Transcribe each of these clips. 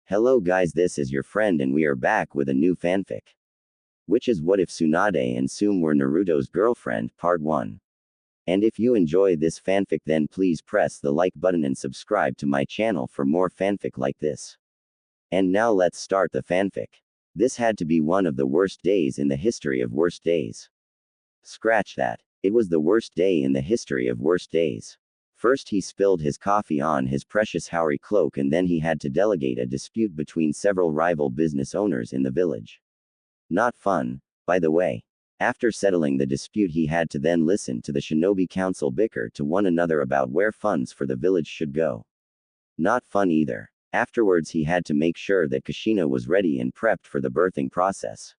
Hello guys, this is your friend and we are back with a new fanfic. Which is What If Tsunade and Tsume Were Naruto's Girlfriend, Part 1. And if you enjoy this fanfic then please press the like button and subscribe to my channel for more fanfic like this. And now let's start the fanfic. This had to be one of the worst days in the history of worst days. Scratch that. It was the worst day in the history of worst days. First he spilled his coffee on his precious Haori cloak and then he had to delegate a dispute between several rival business owners in the village. Not fun, by the way. After settling the dispute he had to then listen to the shinobi council bicker to one another about where funds for the village should go. Not fun either. Afterwards he had to make sure that Kushina was ready and prepped for the birthing process.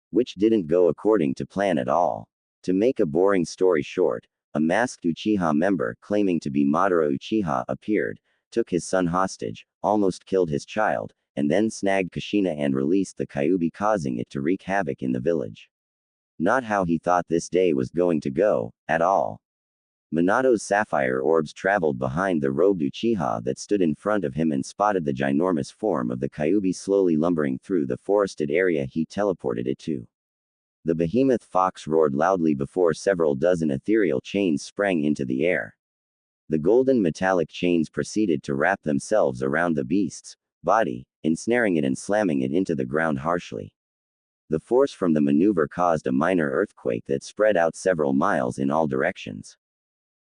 Which didn't go according to plan at all. To make a boring story short, a masked Uchiha member claiming to be Madara Uchiha appeared, took his son hostage, almost killed his child, and then snagged Kushina and released the Kyuubi, causing it to wreak havoc in the village. Not how he thought this day was going to go, at all. Minato's sapphire orbs traveled behind the robed Uchiha that stood in front of him and spotted the ginormous form of the Kyuubi slowly lumbering through the forested area he teleported it to. The behemoth fox roared loudly before several dozen ethereal chains sprang into the air. The golden metallic chains proceeded to wrap themselves around the beast's body, ensnaring it and slamming it into the ground harshly. The force from the maneuver caused a minor earthquake that spread out several miles in all directions.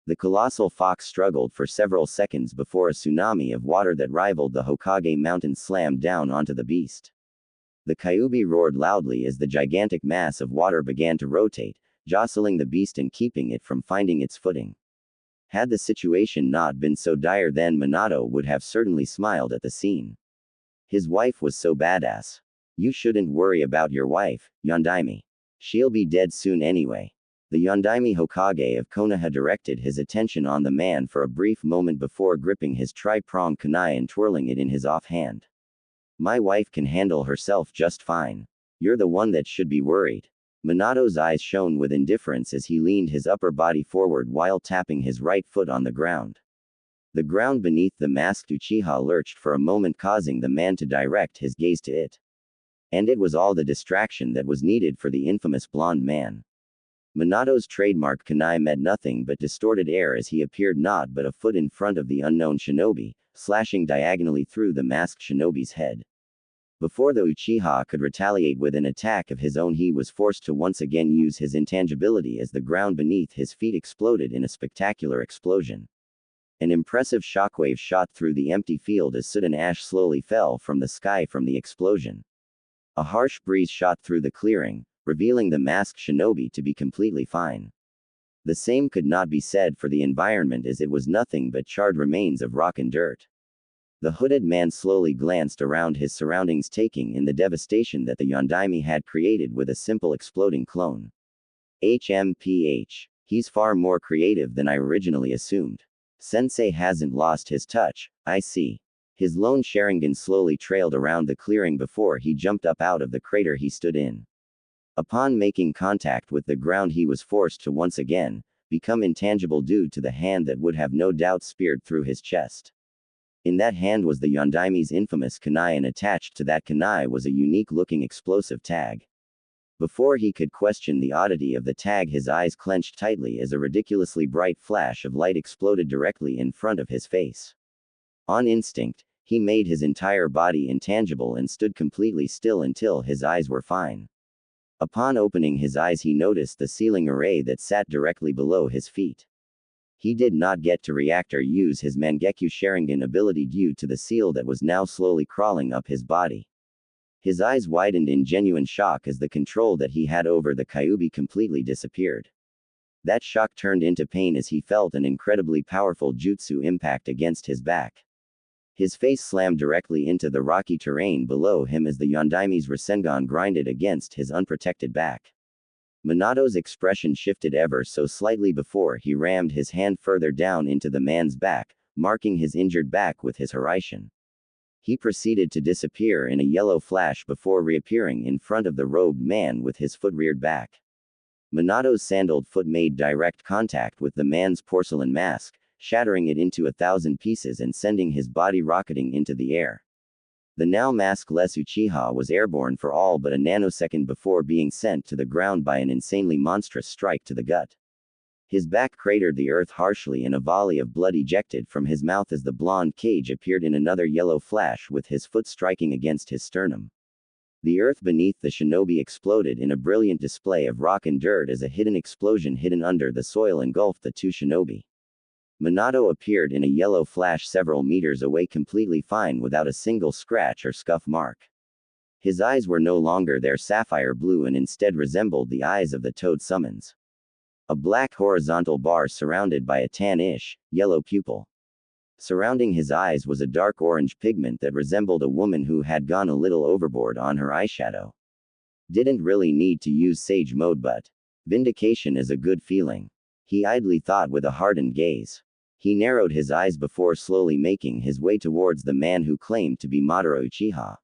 The colossal fox struggled for several seconds before a tsunami of water that rivaled the Hokage mountain slammed down onto the beast. The Kyuubi roared loudly as the gigantic mass of water began to rotate, jostling the beast and keeping it from finding its footing. Had the situation not been so dire then Minato would have certainly smiled at the scene. His wife was so badass. You shouldn't worry about your wife, Yondaime. She'll be dead soon anyway. The Yondaime Hokage of Konoha directed his attention on the man for a brief moment before gripping his tri-pronged kunai and twirling it in his offhand. My wife can handle herself just fine. You're the one that should be worried. Minato's eyes shone with indifference as he leaned his upper body forward while tapping his right foot on the ground. The ground beneath the masked Uchiha lurched for a moment, causing the man to direct his gaze to it. And it was all the distraction that was needed for the infamous blonde man. Minato's trademark kunai met nothing but distorted air as he appeared not but a foot in front of the unknown shinobi, slashing diagonally through the masked shinobi's head. Before the Uchiha could retaliate with an attack of his own, he was forced to once again use his intangibility as the ground beneath his feet exploded in a spectacular explosion. An impressive shockwave shot through the empty field as soot and ash slowly fell from the sky from the explosion. A harsh breeze shot through the clearing, revealing the masked shinobi to be completely fine. The same could not be said for the environment as it was nothing but charred remains of rock and dirt. The hooded man slowly glanced around his surroundings, taking in the devastation that the Yondaime had created with a simple exploding clone. HMPH. He's far more creative than I originally assumed. Sensei hasn't lost his touch, I see. His lone Sharingan slowly trailed around the clearing before he jumped up out of the crater he stood in. Upon making contact with the ground he was forced to once again become intangible due to the hand that would have no doubt speared through his chest. In that hand was the Yondaime's infamous kunai, and attached to that kunai was a unique-looking explosive tag. Before he could question the oddity of the tag, his eyes clenched tightly as a ridiculously bright flash of light exploded directly in front of his face. On instinct, he made his entire body intangible and stood completely still until his eyes were fine. Upon opening his eyes he noticed the ceiling array that sat directly below his feet. He did not get to react or use his Mangekyo Sharingan ability due to the seal that was now slowly crawling up his body. His eyes widened in genuine shock as the control that he had over the Kyuubi completely disappeared. That shock turned into pain as he felt an incredibly powerful jutsu impact against his back. His face slammed directly into the rocky terrain below him as the Yondaime's Rasengan grinded against his unprotected back. Minato's expression shifted ever so slightly before he rammed his hand further down into the man's back, marking his injured back with his Hiraishin. He proceeded to disappear in a yellow flash before reappearing in front of the robed man with his foot reared back. Minato's sandaled foot made direct contact with the man's porcelain mask, shattering it into 1,000 pieces and sending his body rocketing into the air. The now maskless Uchiha was airborne for all but a nanosecond before being sent to the ground by an insanely monstrous strike to the gut. His back cratered the earth harshly and a volley of blood ejected from his mouth as the blonde cage appeared in another yellow flash with his foot striking against his sternum. The earth beneath the shinobi exploded in a brilliant display of rock and dirt as a hidden explosion hidden under the soil engulfed the two shinobi. Minato appeared in a yellow flash several meters away completely fine without a single scratch or scuff mark. His eyes were no longer their sapphire blue and instead resembled the eyes of the toad summons. A black horizontal bar surrounded by a tan-ish, yellow pupil. Surrounding his eyes was a dark orange pigment that resembled a woman who had gone a little overboard on her eyeshadow. Didn't really need to use sage mode, but vindication is a good feeling. He idly thought with a hardened gaze. He narrowed his eyes before slowly making his way towards the man who claimed to be Madara Uchiha.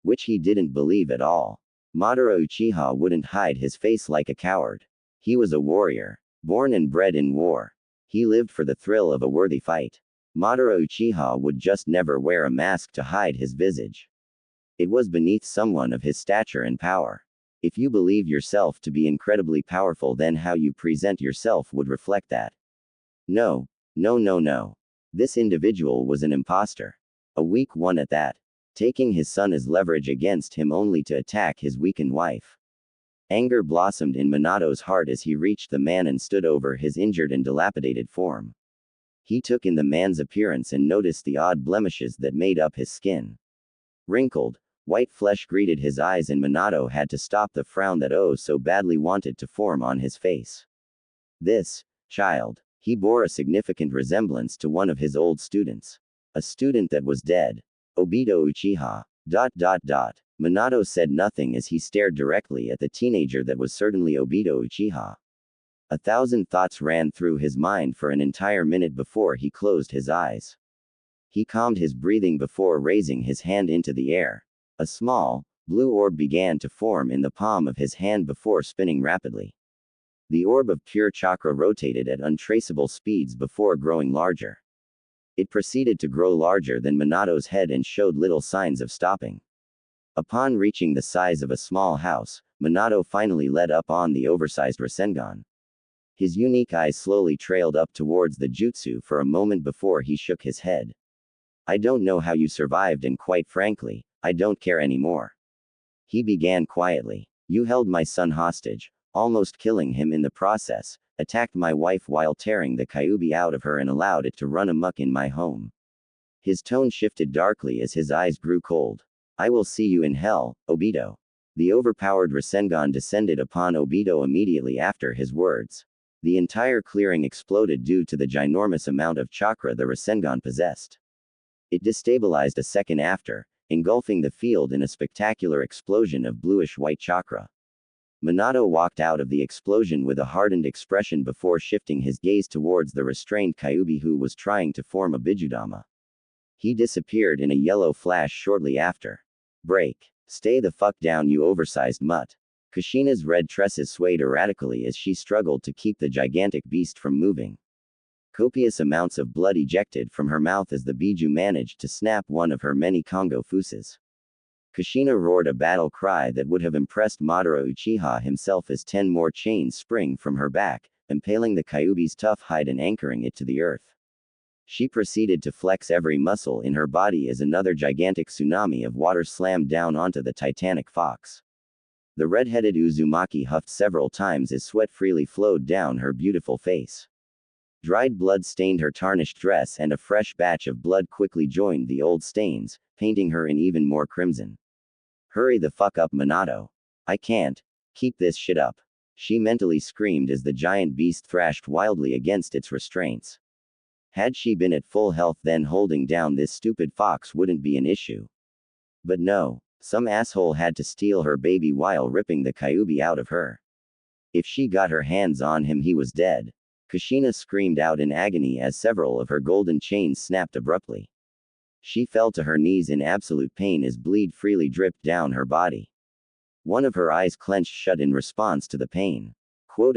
Which he didn't believe at all. Madara Uchiha wouldn't hide his face like a coward. He was a warrior, born and bred in war. He lived for the thrill of a worthy fight. Madara Uchiha would just never wear a mask to hide his visage. It was beneath someone of his stature and power. If you believe yourself to be incredibly powerful, then how you present yourself would reflect that. No. This individual was an imposter. A weak one at that. Taking his son as leverage against him only to attack his weakened wife. Anger blossomed in Minato's heart as he reached the man and stood over his injured and dilapidated form. He took in the man's appearance and noticed the odd blemishes that made up his skin. Wrinkled, white flesh greeted his eyes and Minato had to stop the frown that oh so badly wanted to form on his face. This child. He bore a significant resemblance to one of his old students. A student that was dead. Obito Uchiha. Minato said nothing as he stared directly at the teenager that was certainly Obito Uchiha. 1,000 thoughts ran through his mind for an entire minute before he closed his eyes. He calmed his breathing before raising his hand into the air. A small, blue orb began to form in the palm of his hand before spinning rapidly. The orb of pure chakra rotated at untraceable speeds before growing larger. It proceeded to grow larger than Minato's head and showed little signs of stopping. Upon reaching the size of a small house, Minato finally let up on the oversized Rasengan. His unique eyes slowly trailed up towards the jutsu for a moment before he shook his head. I don't know how you survived and quite frankly, I don't care anymore. He began quietly. You held my son hostage, almost killing him in the process, attacked my wife while tearing the Kyuubi out of her and allowed it to run amok in my home. His tone shifted darkly as his eyes grew cold. I will see you in hell, Obito. The overpowered Rasengan descended upon Obito immediately after his words. The entire clearing exploded due to the ginormous amount of chakra the Rasengan possessed. It destabilized a second after, engulfing the field in a spectacular explosion of bluish-white chakra. Minato walked out of the explosion with a hardened expression before shifting his gaze towards the restrained Kyuubi who was trying to form a Bijudama. He disappeared in a yellow flash shortly after. Break. Stay the fuck down, you oversized mutt. Kushina's red tresses swayed erratically as she struggled to keep the gigantic beast from moving. Copious amounts of blood ejected from her mouth as the Biju managed to snap one of her many Kongo fuses. Kushina roared a battle cry that would have impressed Madara Uchiha himself as 10 more chains spring from her back, impaling the Kyuubi's tough hide and anchoring it to the earth. She proceeded to flex every muscle in her body as another gigantic tsunami of water slammed down onto the titanic fox. The red-headed Uzumaki huffed several times as sweat freely flowed down her beautiful face. Dried blood stained her tarnished dress and a fresh batch of blood quickly joined the old stains, painting her in even more crimson. Hurry the fuck up, Minato. I can't keep this shit up. She mentally screamed as the giant beast thrashed wildly against its restraints. Had she been at full health, then holding down this stupid fox wouldn't be an issue. But no, some asshole had to steal her baby while ripping the Kyuubi out of her. If she got her hands on him, he was dead. Kushina screamed out in agony as several of her golden chains snapped abruptly. She fell to her knees in absolute pain as bleed freely dripped down her body. One of her eyes clenched shut in response to the pain. Quote!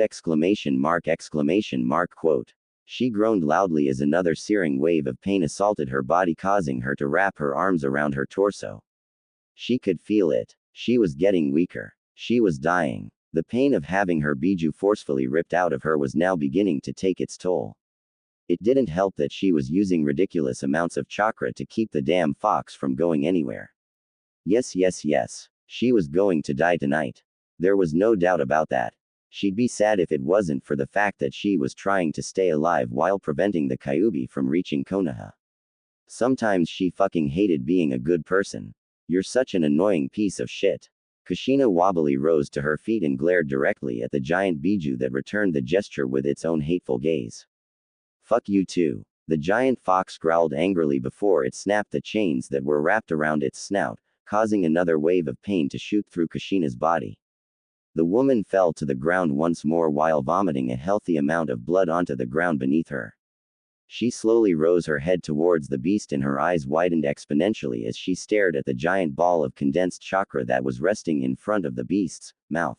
Quote. She groaned loudly as another searing wave of pain assaulted her body, causing her to wrap her arms around her torso. She could feel it. She was getting weaker. She was dying. The pain of having her bijou forcefully ripped out of her was now beginning to take its toll. It didn't help that she was using ridiculous amounts of chakra to keep the damn fox from going anywhere. Yes, yes, yes. She was going to die tonight. There was no doubt about that. She'd be sad if it wasn't for the fact that she was trying to stay alive while preventing the Kyuubi from reaching Konoha. Sometimes she fucking hated being a good person. You're such an annoying piece of shit. Kushina wobbly rose to her feet and glared directly at the giant bijou that returned the gesture with its own hateful gaze. Fuck you too. The giant fox growled angrily before it snapped the chains that were wrapped around its snout, causing another wave of pain to shoot through Kushina's body. The woman fell to the ground once more while vomiting a healthy amount of blood onto the ground beneath her. She slowly rose her head towards the beast and her eyes widened exponentially as she stared at the giant ball of condensed chakra that was resting in front of the beast's mouth.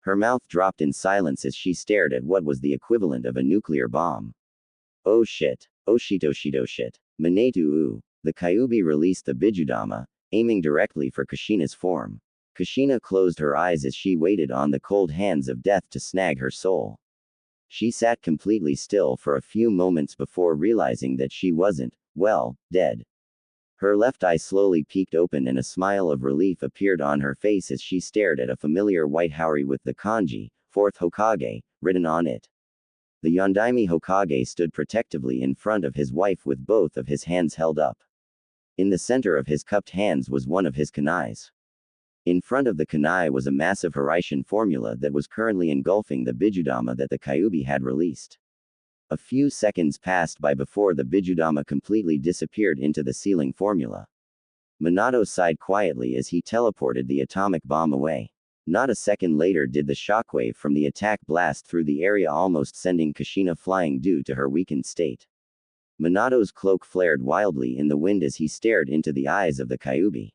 Her mouth dropped in silence as she stared at what was the equivalent of a nuclear bomb. Oh shit. Oh shit, oh shit, oh shit. Manatu oo. The Kyuubi released the Bijudama, aiming directly for Kushina's form. Kushina closed her eyes as she waited on the cold hands of death to snag her soul. She sat completely still for a few moments before realizing that she wasn't, well, dead. Her left eye slowly peeked open and a smile of relief appeared on her face as she stared at a familiar white haori with the kanji, 4th Hokage, written on it. The Yondaime Hokage stood protectively in front of his wife with both of his hands held up. In the center of his cupped hands was one of his kunais. In front of the kunai was a massive Harishan formula that was currently engulfing the Bijudama that the Kyuubi had released. A few seconds passed by before the Bijudama completely disappeared into the ceiling formula. Minato sighed quietly as he teleported the atomic bomb away. Not a second later did the shockwave from the attack blast through the area, almost sending Kushina flying due to her weakened state. Minato's cloak flared wildly in the wind as he stared into the eyes of the Kyuubi.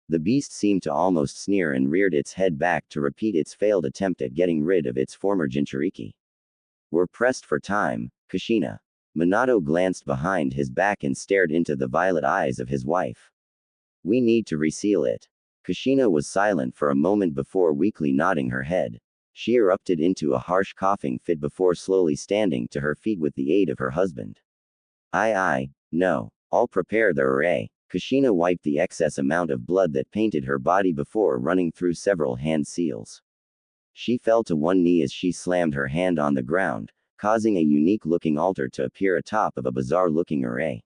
The beast seemed to almost sneer and reared its head back to repeat its failed attempt at getting rid of its former Jinchuriki. We're pressed for time, Kushina. Minato glanced behind his back and stared into the violet eyes of his wife. We need to reseal it. Kushina was silent for a moment before weakly nodding her head. She erupted into a harsh coughing fit before slowly standing to her feet with the aid of her husband. No. I'll prepare the array. Kushina wiped the excess amount of blood that painted her body before running through several hand seals. She fell to one knee as she slammed her hand on the ground, causing a unique-looking altar to appear atop of a bizarre-looking array.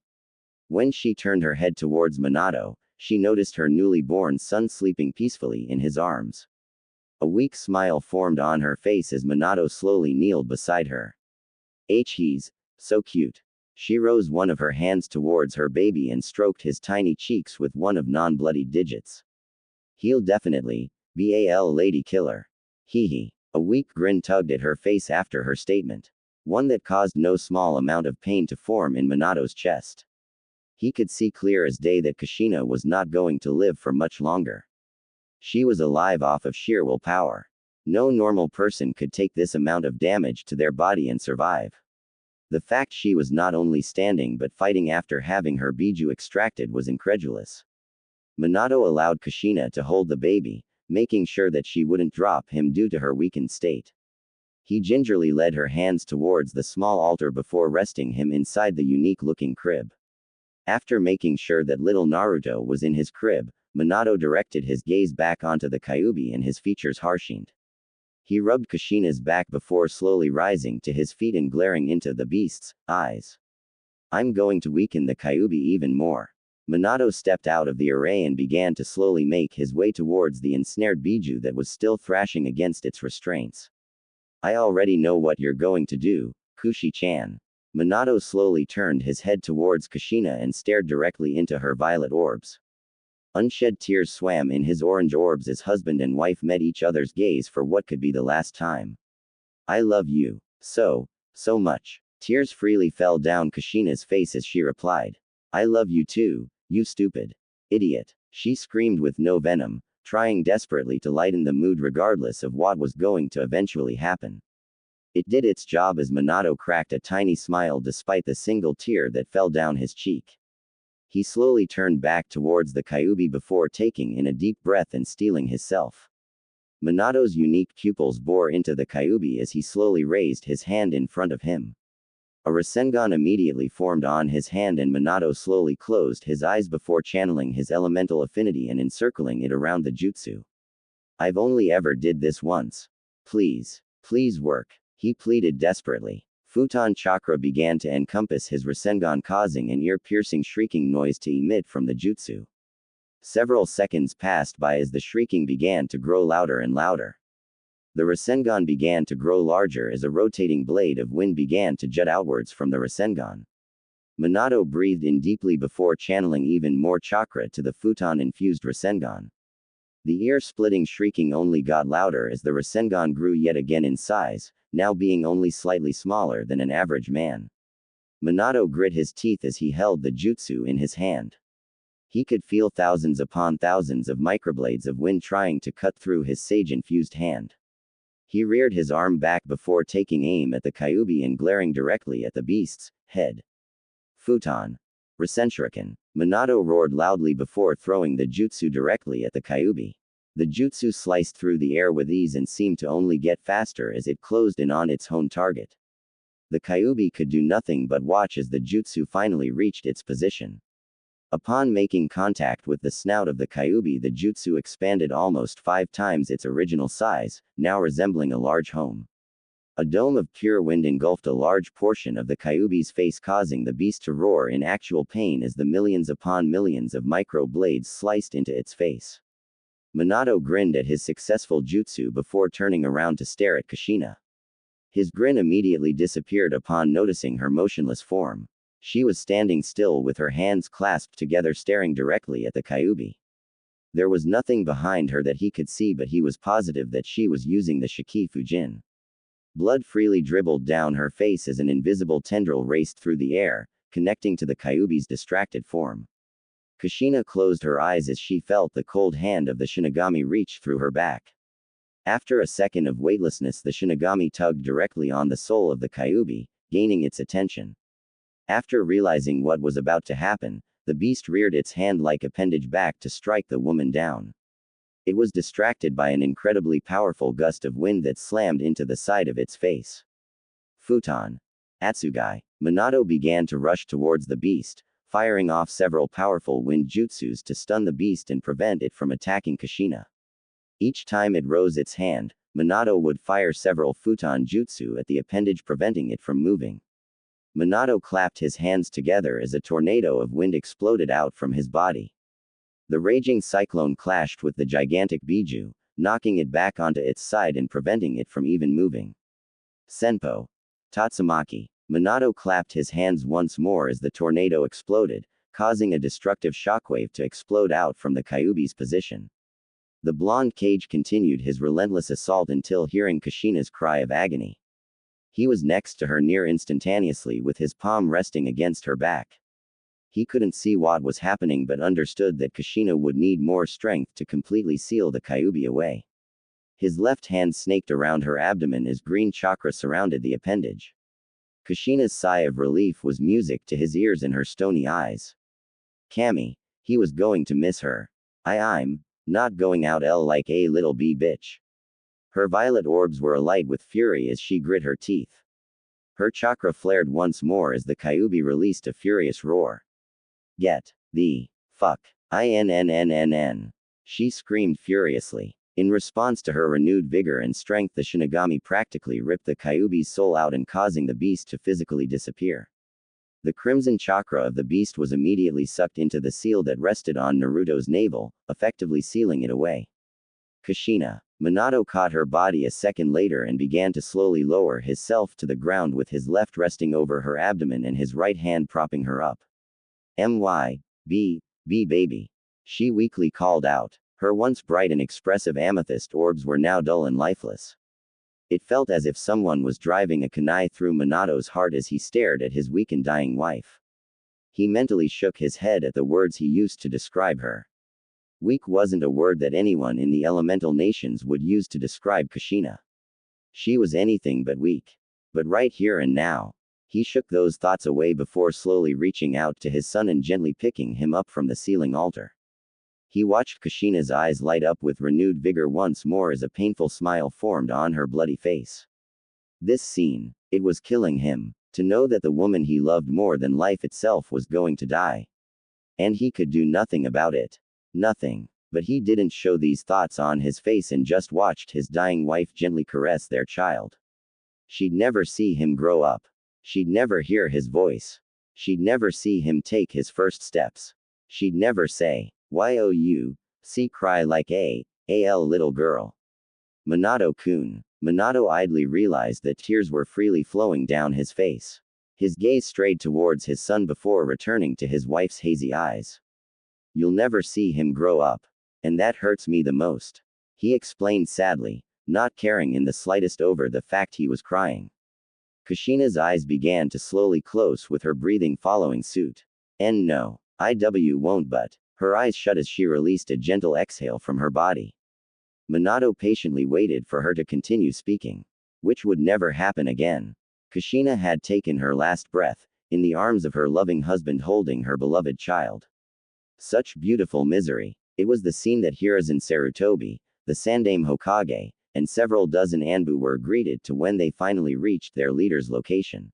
When she turned her head towards Minato, she noticed her newly born son sleeping peacefully in his arms. A weak smile formed on her face as Minato slowly kneeled beside her. He's so cute. She rose one of her hands towards her baby and stroked his tiny cheeks with one of non-bloodied digits. He'll definitely be a lady killer. Hee. A weak grin tugged at her face after her statement. One that caused no small amount of pain to form in Minato's chest. He could see clear as day that Kushina was not going to live for much longer. She was alive off of sheer willpower. No normal person could take this amount of damage to their body and survive. The fact she was not only standing but fighting after having her bijou extracted was incredulous. Minato allowed Kushina to hold the baby, making sure that she wouldn't drop him due to her weakened state. He gingerly led her hands towards the small altar before resting him inside the unique-looking crib. After making sure that little Naruto was in his crib, Minato directed his gaze back onto the Kyuubi and his features harshened. He rubbed Kushina's back before slowly rising to his feet and glaring into the beast's eyes. I'm going to weaken the Kyuubi even more. Minato stepped out of the array and began to slowly make his way towards the ensnared bijou that was still thrashing against its restraints. I already know what you're going to do, Kushi-chan. Minato slowly turned his head towards Kushina and stared directly into her violet orbs. Unshed tears swam in his orange orbs as husband and wife met each other's gaze for what could be the last time. I love you. So much. Tears freely fell down Kushina's face as she replied. I love you too, you stupid idiot. She screamed with no venom, trying desperately to lighten the mood regardless of what was going to eventually happen. It did its job as Minato cracked a tiny smile despite the single tear that fell down his cheek. He slowly turned back towards the Kyuubi before taking in a deep breath and steeling his self. Minato's unique pupils bore into the Kyuubi as he slowly raised his hand in front of him. A Rasengan immediately formed on his hand and Minato slowly closed his eyes before channeling his elemental affinity and encircling it around the jutsu. I've only ever did this once. Please. Please work. He pleaded desperately. Futon chakra began to encompass his Rasengan, causing an ear-piercing shrieking noise to emit from the jutsu. Several seconds passed by as the shrieking began to grow louder and louder. The Rasengan began to grow larger as a rotating blade of wind began to jut outwards from the Rasengan. Minato breathed in deeply before channeling even more chakra to the Futon-infused Rasengan. The ear-splitting shrieking only got louder as the Rasengan grew yet again in size, now being only slightly smaller than an average man. Minato grit his teeth as he held the jutsu in his hand. He could feel thousands upon thousands of microblades of wind trying to cut through his sage-infused hand. He reared his arm back before taking aim at the Kyuubi and glaring directly at the beast's head. Futon. Rasenshuriken. Minato roared loudly before throwing the jutsu directly at the Kyuubi. The jutsu sliced through the air with ease and seemed to only get faster as it closed in on its own target. The Kyuubi could do nothing but watch as the jutsu finally reached its position. Upon making contact with the snout of the Kyuubi, the jutsu expanded almost 5 times its original size, now resembling a large home. A dome of pure wind engulfed a large portion of the Kyuubi's face, causing the beast to roar in actual pain as the millions upon millions of micro blades sliced into its face. Minato grinned at his successful jutsu before turning around to stare at Kushina. His grin immediately disappeared upon noticing her motionless form. She was standing still with her hands clasped together, staring directly at the Kyuubi. There was nothing behind her that he could see, but he was positive that she was using the Shiki Fujin. Blood freely dribbled down her face as an invisible tendril raced through the air, connecting to the Kyuubi's distracted form. Kushina closed her eyes as she felt the cold hand of the Shinigami reach through her back. After a second of weightlessness, the Shinigami tugged directly on the soul of the Kyuubi, gaining its attention. After realizing what was about to happen, the beast reared its hand-like appendage back to strike the woman down. It was distracted by an incredibly powerful gust of wind that slammed into the side of its face. Futon. Atsugai. Minato began to rush towards the beast, firing off several powerful wind jutsus to stun the beast and prevent it from attacking Kushina. Each time it rose its hand, Minato would fire several futon jutsu at the appendage, preventing it from moving. Minato clapped his hands together as a tornado of wind exploded out from his body. The raging cyclone clashed with the gigantic Biju, knocking it back onto its side and preventing it from even moving. Senpo. Tatsumaki. Minato clapped his hands once more as the tornado exploded, causing a destructive shockwave to explode out from the Kyuubi's position. The blonde cage continued his relentless assault until hearing Kushina's cry of agony. He was next to her near instantaneously with his palm resting against her back. He couldn't see what was happening but understood that Kushina would need more strength to completely seal the Kyuubi away. His left hand snaked around her abdomen as green chakra surrounded the appendage. Kushina's sigh of relief was music to his ears in her stony eyes. Cammy. He was going to miss her. I'm not going out like a little bitch. Her violet orbs were alight with fury as she grit her teeth. Her chakra flared once more as the Kyuubi released a furious roar. Get the fuck. INNNNN. She screamed furiously. In response to her renewed vigor and strength, the Shinigami practically ripped the Kyuubi's soul out and causing the beast to physically disappear. The crimson chakra of the beast was immediately sucked into the seal that rested on Naruto's navel, effectively sealing it away. Kushina. Minato caught her body a second later and began to slowly lower his self to the ground with his left resting over her abdomen and his right hand propping her up. Baby. She weakly called out. Her once bright and expressive amethyst orbs were now dull and lifeless. It felt as if someone was driving a kunai through Minato's heart as he stared at his weak and dying wife. He mentally shook his head at the words he used to describe her. Weak wasn't a word that anyone in the elemental nations would use to describe Kushina. She was anything but weak. But right here and now, He shook those thoughts away before slowly reaching out to his son and gently picking him up from the ceiling altar. He watched Kushina's eyes light up with renewed vigor once more as a painful smile formed on her bloody face. This scene, it was killing him, to know that the woman he loved more than life itself was going to die. And he could do nothing about it. Nothing. But he didn't show these thoughts on his face and just watched his dying wife gently caress their child. She'd never see him grow up. She'd never hear his voice. She'd never see him take his first steps. She'd never say, "Y-O-U, cry like a little girl." Minato-kun. Minato idly realized that tears were freely flowing down his face. His gaze strayed towards his son before returning to his wife's hazy eyes. "You'll never see him grow up. And that hurts me the most," he explained sadly, not caring in the slightest over the fact he was crying. Kushina's eyes began to slowly close with her breathing following suit. "And no, I won't," but her eyes shut as she released a gentle exhale from her body. Minato patiently waited for her to continue speaking. Which would never happen again. Kushina had taken her last breath, in the arms of her loving husband holding her beloved child. Such beautiful misery. It was the scene that Hiruzen Sarutobi, the Sandaime Hokage, and several dozen Anbu were greeted to when they finally reached their leader's location.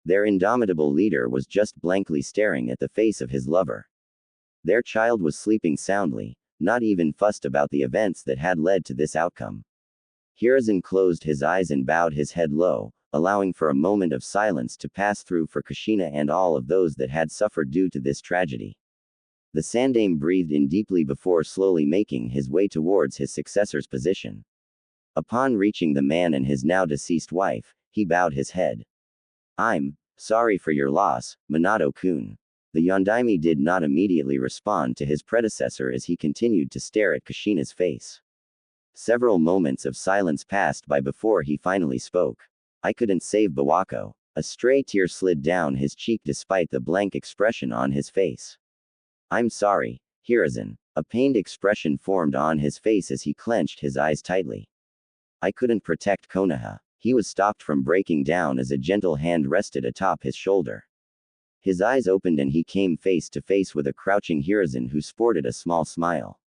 Their indomitable leader was just blankly staring at the face of his lover. Their child was sleeping soundly, not even fussed about the events that had led to this outcome. Hiruzen closed his eyes and bowed his head low, allowing for a moment of silence to pass through for Kushina and all of those that had suffered due to this tragedy. The Sandaime breathed in deeply before slowly making his way towards his successor's position. Upon reaching the man and his now deceased wife, he bowed his head. "I'm sorry for your loss, Minato-kun." The Yondaime did not immediately respond to his predecessor as he continued to stare at Kushina's face. Several moments of silence passed by before he finally spoke. "I couldn't save Bawako." A stray tear slid down his cheek despite the blank expression on his face. "I'm sorry, Hiruzen." A pained expression formed on his face as he clenched his eyes tightly. "I couldn't protect Konoha." He was stopped from breaking down as a gentle hand rested atop his shoulder. His eyes opened and he came face to face with a crouching Hiruzen who sported a small smile.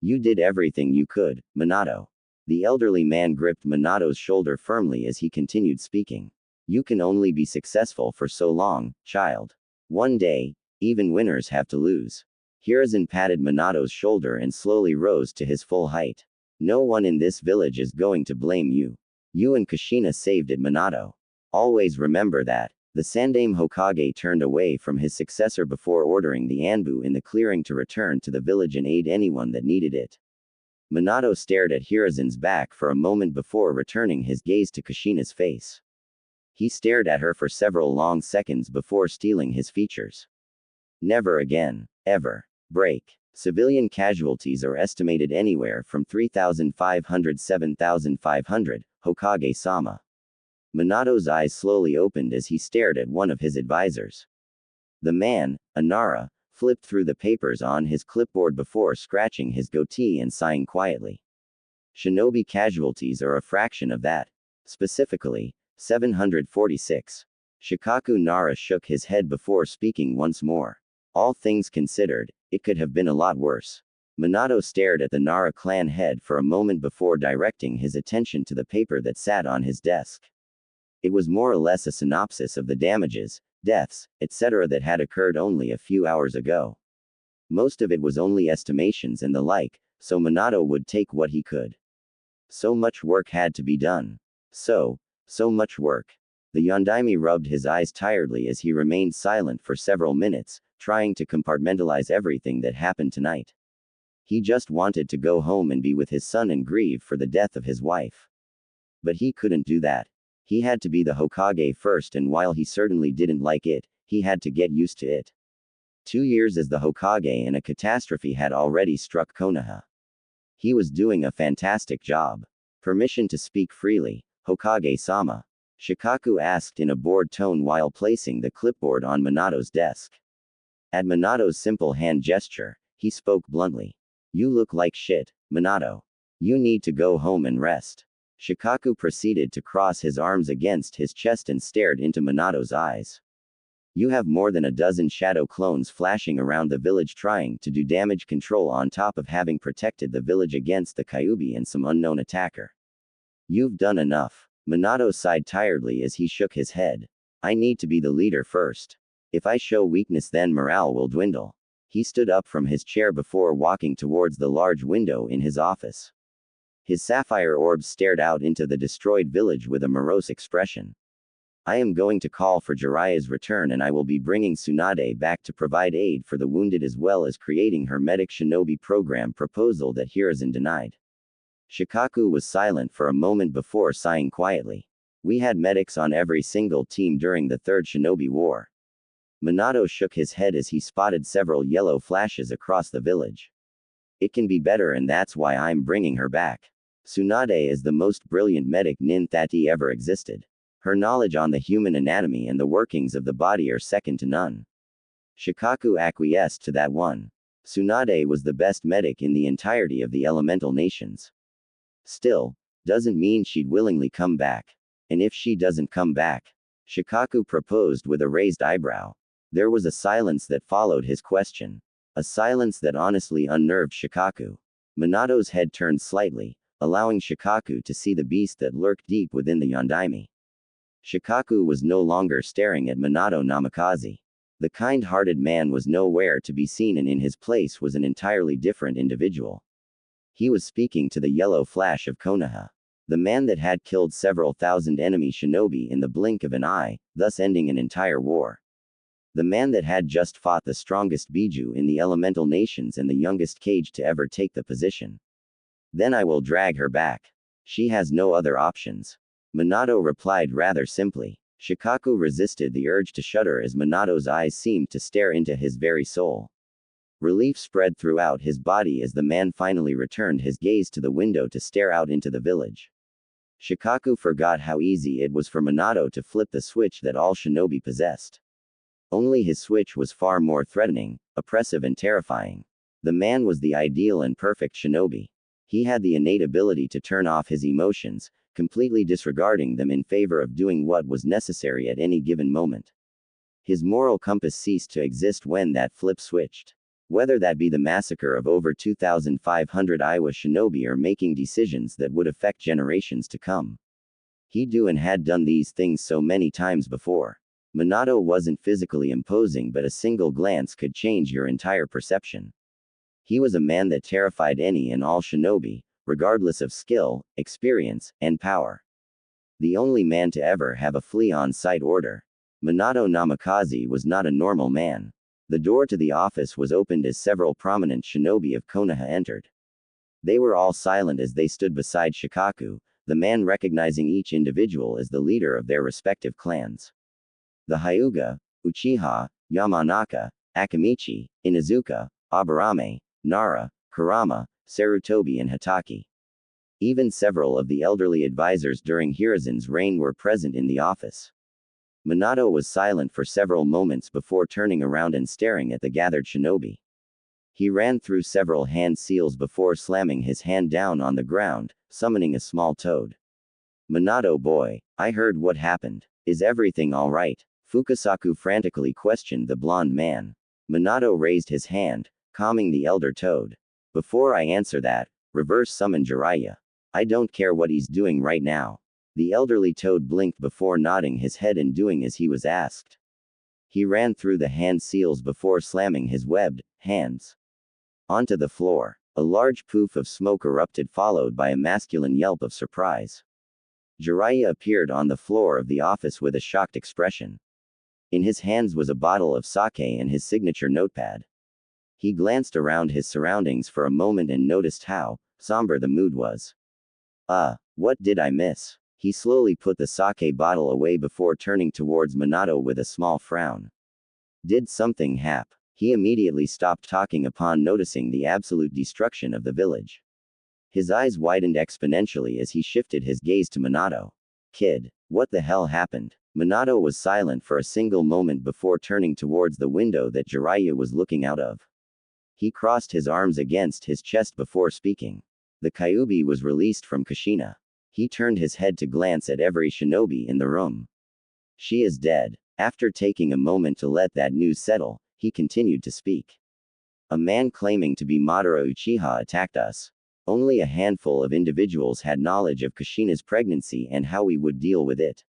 "You did everything you could, Minato." The elderly man gripped Minato's shoulder firmly as he continued speaking. "You can only be successful for so long, child. One day, even winners have to lose." Hiruzen patted Minato's shoulder and slowly rose to his full height. "No one in this village is going to blame you. You and Kushina saved it, Minato. Always remember that." The Sandaime Hokage turned away from his successor before ordering the Anbu in the clearing to return to the village and aid anyone that needed it. Minato stared at Hiruzen's back for a moment before returning his gaze to Kushina's face. He stared at her for several long seconds before stealing his features. "Never again. Ever. Break." Civilian casualties are estimated anywhere from 3,500 to 7,500, Hokage-sama. Minato's eyes slowly opened as he stared at one of his advisors. The man, Inara, flipped through the papers on his clipboard before scratching his goatee and sighing quietly. "Shinobi casualties are a fraction of that. Specifically, 746. Shikaku Nara shook his head before speaking once more. "All things considered, it could have been a lot worse." Minato stared at the Nara clan head for a moment before directing his attention to the paper that sat on his desk. It was more or less a synopsis of the damages, deaths, etc. that had occurred only a few hours ago. Most of it was only estimations and the like, so Minato would take what he could. So much work had to be done. So much work. The Yondaime rubbed his eyes tiredly as he remained silent for several minutes, trying to compartmentalize everything that happened tonight. He just wanted to go home and be with his son and grieve for the death of his wife. But he couldn't do that. He had to be the Hokage first, and while he certainly didn't like it, he had to get used to it. 2 years as the Hokage and a catastrophe had already struck Konoha. He was doing a fantastic job. "Permission to speak freely, Hokage-sama?" Shikaku asked in a bored tone while placing the clipboard on Minato's desk. At Minato's simple hand gesture, he spoke bluntly. "You look like shit, Minato. You need to go home and rest." Shikaku proceeded to cross his arms against his chest and stared into Minato's eyes. You have more than a dozen shadow clones flashing around the village trying to do damage control on top of having protected the village against the Kyuubi and some unknown attacker. You've done enough. Minato sighed tiredly as he shook his head. I need to be the leader first. If I show weakness then morale will dwindle. He stood up from his chair before walking towards the large window in his office. His sapphire orbs stared out into the destroyed village with a morose expression. I am going to call for Jiraiya's return and I will be bringing Tsunade back to provide aid for the wounded as well as creating her medic shinobi program proposal that Hiruzen denied. Shikaku was silent for a moment before sighing quietly. We had medics on every single team during the Third Shinobi War. Minato shook his head as he spotted several yellow flashes across the village. It can be better and that's why I'm bringing her back. Tsunade is the most brilliant medic nin that ever existed. Her knowledge on the human anatomy and the workings of the body are second to none. Shikaku acquiesced to that one. Tsunade was the best medic in the entirety of the elemental nations. Still, doesn't mean she'd willingly come back. And if she doesn't come back? Shikaku proposed with a raised eyebrow. There was a silence that followed his question. A silence that honestly unnerved Shikaku. Minato's head turned slightly, allowing Shikaku to see the beast that lurked deep within the Yondaime. Shikaku was no longer staring at Minato Namikaze. The kind-hearted man was nowhere to be seen and in his place was an entirely different individual. He was speaking to the yellow flash of Konoha. The man that had killed several thousand enemy shinobi in the blink of an eye, thus ending an entire war. The man that had just fought the strongest Biju in the elemental nations and the youngest Kage to ever take the position. Then I will drag her back. She has no other options. Minato replied rather simply. Shikaku resisted the urge to shudder as Minato's eyes seemed to stare into his very soul. Relief spread throughout his body as the man finally returned his gaze to the window to stare out into the village. Shikaku forgot how easy it was for Minato to flip the switch that all shinobi possessed. Only his switch was far more threatening, oppressive and terrifying. The man was the ideal and perfect shinobi. He had the innate ability to turn off his emotions, completely disregarding them in favor of doing what was necessary at any given moment. His moral compass ceased to exist when that flip switched. Whether that be the massacre of over 2,500 Iowa shinobi or making decisions that would affect generations to come. He'd do and had done these things so many times before. Minato wasn't physically imposing, but a single glance could change your entire perception. He was a man that terrified any and all shinobi, regardless of skill, experience, and power. The only man to ever have a flea on sight order. Minato Namikaze was not a normal man. The door to the office was opened as several prominent shinobi of Konoha entered. They were all silent as they stood beside Shikaku, the man recognizing each individual as the leader of their respective clans. The Hyuga, Uchiha, Yamanaka, Akamichi, Inuzuka, Aburame, Nara, Kurama, Sarutobi and Hitaki. Even several of the elderly advisors during Hiruzen's reign were present in the office. Minato was silent for several moments before turning around and staring at the gathered shinobi. He ran through several hand seals before slamming his hand down on the ground, summoning a small toad. Minato boy, I heard what happened. Is everything alright? Fukasaku frantically questioned the blonde man. Minato raised his hand, calming the elder toad. Before I answer that, reverse summon Jiraiya. I don't care what he's doing right now. The elderly toad blinked before nodding his head and doing as he was asked. He ran through the hand seals before slamming his webbed hands onto the floor. A large poof of smoke erupted, followed by a masculine yelp of surprise. Jiraiya appeared on the floor of the office with a shocked expression. In his hands was a bottle of sake and his signature notepad. He glanced around his surroundings for a moment and noticed how somber the mood was. What did I miss? He slowly put the sake bottle away before turning towards Minato with a small frown. Did something happen? He immediately stopped talking upon noticing the absolute destruction of the village. His eyes widened exponentially as he shifted his gaze to Minato. Kid, what the hell happened? Minato was silent for a single moment before turning towards the window that Jiraiya was looking out of. He crossed his arms against his chest before speaking. The Kyuubi was released from Kushina. He turned his head to glance at every shinobi in the room. She is dead. After taking a moment to let that news settle, he continued to speak. A man claiming to be Madara Uchiha attacked us. Only a handful of individuals had knowledge of Kushina's pregnancy and how we would deal with it.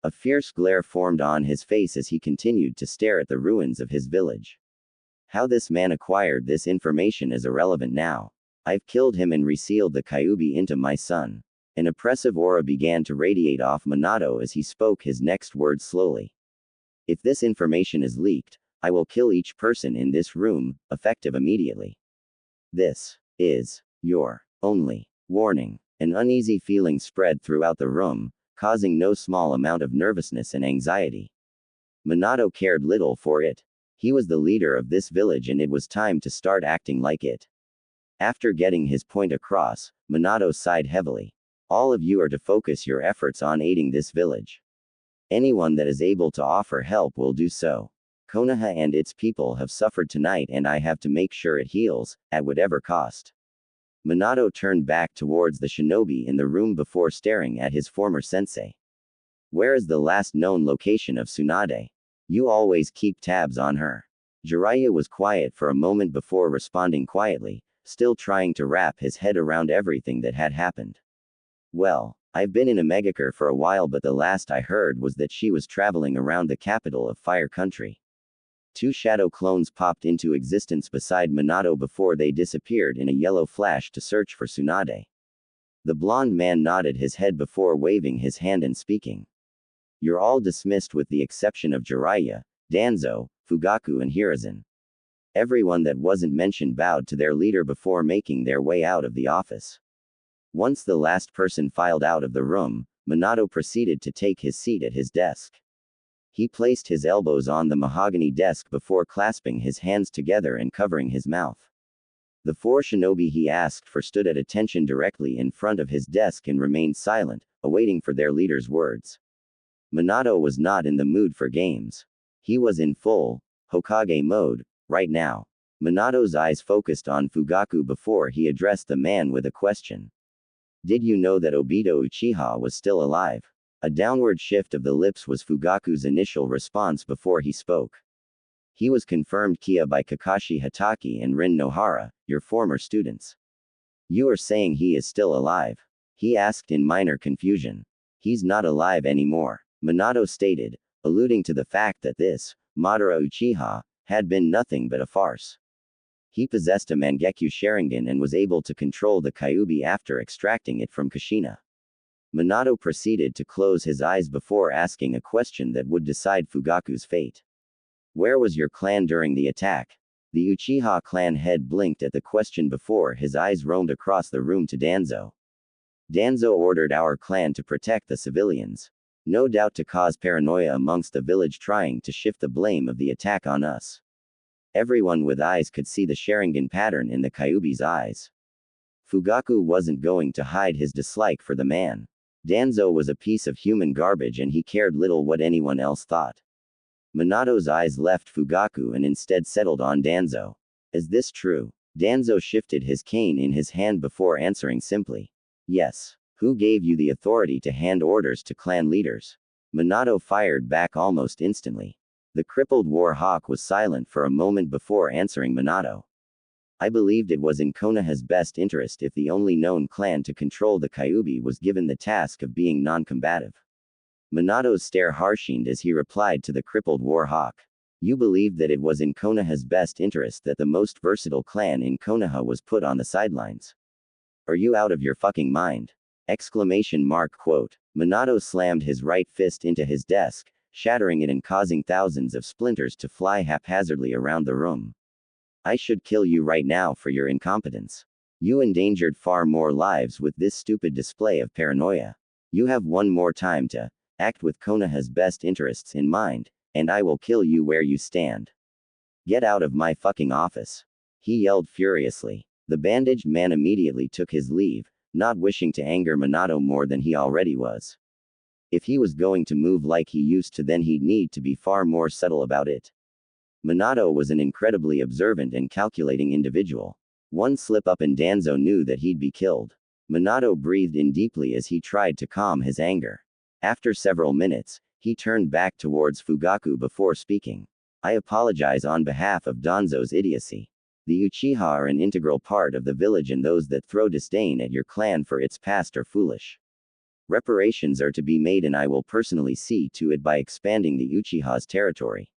A fierce glare formed on his face as he continued to stare at the ruins of his village. How this man acquired this information is irrelevant now. I've killed him and resealed the Kyuubi into my son. An oppressive aura began to radiate off Minato as he spoke his next words slowly. If this information is leaked, I will kill each person in this room, effective immediately. This is your only warning. An uneasy feeling spread throughout the room, causing no small amount of nervousness and anxiety. Minato cared little for it. He was the leader of this village and it was time to start acting like it. After getting his point across, Minato sighed heavily. All of you are to focus your efforts on aiding this village. Anyone that is able to offer help will do so. Konoha and its people have suffered tonight and I have to make sure it heals, at whatever cost. Minato turned back towards the shinobi in the room before staring at his former sensei. Where is the last known location of Tsunade? You always keep tabs on her. Jiraiya was quiet for a moment before responding quietly, still trying to wrap his head around everything that had happened. Well, I've been in Omegakure for a while but the last I heard was that she was traveling around the capital of Fire Country. Two shadow clones popped into existence beside Minato before they disappeared in a yellow flash to search for Tsunade. The blonde man nodded his head before waving his hand and speaking. You're all dismissed with the exception of Jiraiya, Danzo, Fugaku and Hiruzen. Everyone that wasn't mentioned bowed to their leader before making their way out of the office. Once the last person filed out of the room, Minato proceeded to take his seat at his desk. He placed his elbows on the mahogany desk before clasping his hands together and covering his mouth. The four shinobi he asked for stood at attention directly in front of his desk and remained silent, awaiting for their leader's words. Minato was not in the mood for games. He was in full Hokage mode right now. Minato's eyes focused on Fugaku before he addressed the man with a question. Did you know that Obito Uchiha was still alive? A downward shift of the lips was Fugaku's initial response before he spoke. He was confirmed Kia by Kakashi Hatake and Rin Nohara, your former students. You are saying he is still alive? He asked in minor confusion. He's not alive anymore, Minato stated, alluding to the fact that this, Madara Uchiha, had been nothing but a farce. He possessed a Mangekyo Sharingan and was able to control the Kyuubi after extracting it from Kushina. Minato proceeded to close his eyes before asking a question that would decide Fugaku's fate. Where was your clan during the attack? The Uchiha clan head blinked at the question before his eyes roamed across the room to Danzo. Danzo ordered our clan to protect the civilians. No doubt to cause paranoia amongst the village trying to shift the blame of the attack on us. Everyone with eyes could see the Sharingan pattern in the Kyuubi's eyes. Fugaku wasn't going to hide his dislike for the man. Danzo was a piece of human garbage and he cared little what anyone else thought. Minato's eyes left Fugaku and instead settled on Danzo. Is this true? Danzo shifted his cane in his hand before answering simply. Yes. Who gave you the authority to hand orders to clan leaders? Minato fired back almost instantly. The crippled war hawk was silent for a moment before answering Minato. I believed it was in Konoha's best interest if the only known clan to control the Kyuubi was given the task of being non-combative. Minato's stare harshened as he replied to the crippled war hawk. You believed that it was in Konoha's best interest that the most versatile clan in Konoha was put on the sidelines. Are you out of your fucking mind? Exclamation mark quote. Minato slammed his right fist into his desk, shattering it and causing thousands of splinters to fly haphazardly around the room. I should kill you right now for your incompetence. You endangered far more lives with this stupid display of paranoia. You have one more time to act with Konoha's best interests in mind, and I will kill you where you stand. Get out of my fucking office. He yelled furiously. The bandaged man immediately took his leave, not wishing to anger Minato more than he already was. If he was going to move like he used to, then he'd need to be far more subtle about it. Minato was an incredibly observant and calculating individual. One slip up and Danzo knew that he'd be killed. Minato breathed in deeply as he tried to calm his anger. After several minutes, he turned back towards Fugaku before speaking. I apologize on behalf of Danzo's idiocy. The Uchiha are an integral part of the village, and those that throw disdain at your clan for its past are foolish. Reparations are to be made, and I will personally see to it by expanding the Uchiha's territory.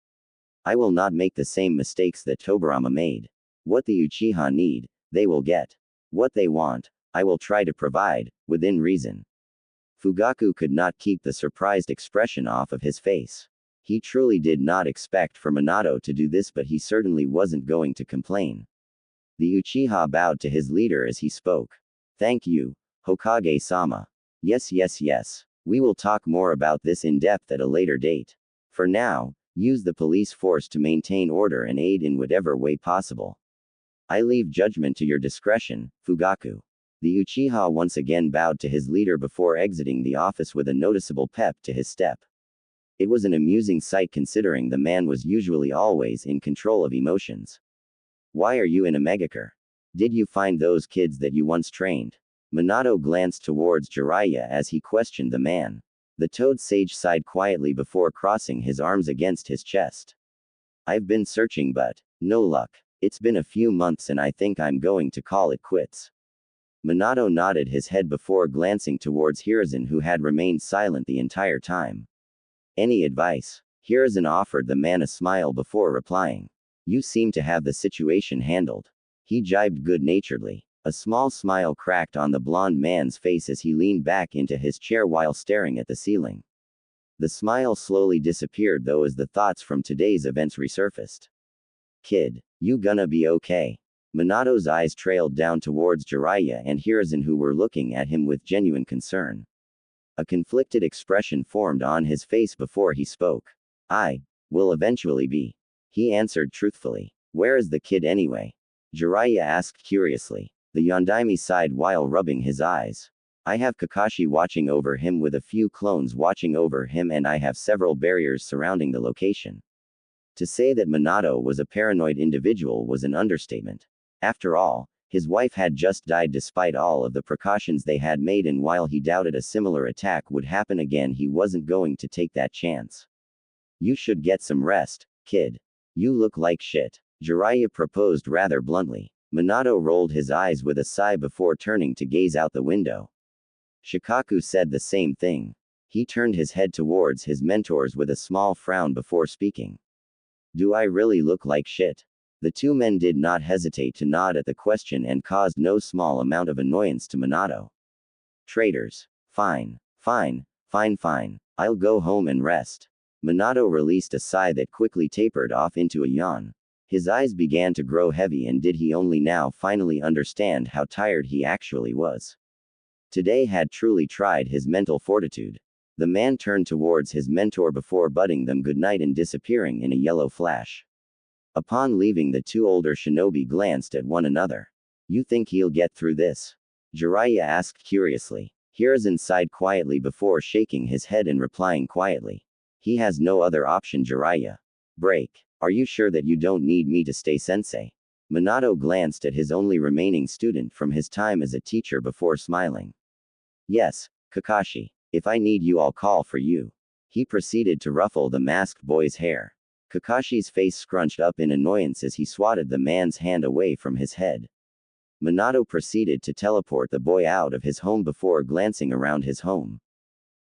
I will not make the same mistakes that Tobirama made. What the Uchiha need, they will get. What they want, I will try to provide, within reason. Fugaku could not keep the surprised expression off of his face. He truly did not expect for Minato to do this, but he certainly wasn't going to complain. The Uchiha bowed to his leader as he spoke. Thank you, Hokage-sama. Yes. We will talk more about this in depth at a later date. For now, use the police force to maintain order and aid in whatever way possible. I leave judgment to your discretion, Fugaku. The Uchiha once again bowed to his leader before exiting the office with a noticeable pep to his step. It was an amusing sight considering the man was usually always in control of emotions. Why are you in a megacure? Did you find those kids that you once trained? Minato glanced towards Jiraiya as he questioned the man. The Toad Sage sighed quietly before crossing his arms against his chest. I've been searching but, no luck. It's been a few months and I think I'm going to call it quits. Minato nodded his head before glancing towards Hiruzen, who had remained silent the entire time. Any advice? Hiruzen offered the man a smile before replying. You seem to have the situation handled. He jibed good-naturedly. A small smile cracked on the blond man's face as he leaned back into his chair while staring at the ceiling. The smile slowly disappeared though as the thoughts from today's events resurfaced. Kid, you gonna be okay? Minato's eyes trailed down towards Jiraiya and Hiruzen, who were looking at him with genuine concern. A conflicted expression formed on his face before he spoke. I will eventually be. He answered truthfully. Where is the kid anyway? Jiraiya asked curiously. The Yondaime sighed while rubbing his eyes. I have Kakashi watching over him with a few clones watching over him, and I have several barriers surrounding the location. To say that Minato was a paranoid individual was an understatement. After all, his wife had just died despite all of the precautions they had made, and while he doubted a similar attack would happen again, he wasn't going to take that chance. You should get some rest, kid. You look like shit, Jiraiya proposed rather bluntly. Minato rolled his eyes with a sigh before turning to gaze out the window. Shikaku said the same thing. He turned his head towards his mentors with a small frown before speaking. Do I really look like shit? The two men did not hesitate to nod at the question and caused no small amount of annoyance to Minato. Traitors. Fine. I'll go home and rest. Minato released a sigh that quickly tapered off into a yawn. His eyes began to grow heavy, and did he only now finally understand how tired he actually was. Today had truly tried his mental fortitude. The man turned towards his mentor before bidding them goodnight and disappearing in a yellow flash. Upon leaving, the two older shinobi glanced at one another. You think he'll get through this? Jiraiya asked curiously. Hiruzen sighed quietly before shaking his head and replying quietly. He has no other option, Jiraiya. Break. Are you sure that you don't need me to stay, sensei? Minato glanced at his only remaining student from his time as a teacher before smiling. Yes, Kakashi. If I need you, I'll call for you. He proceeded to ruffle the masked boy's hair. Kakashi's face scrunched up in annoyance as he swatted the man's hand away from his head. Minato proceeded to teleport the boy out of his home before glancing around his home.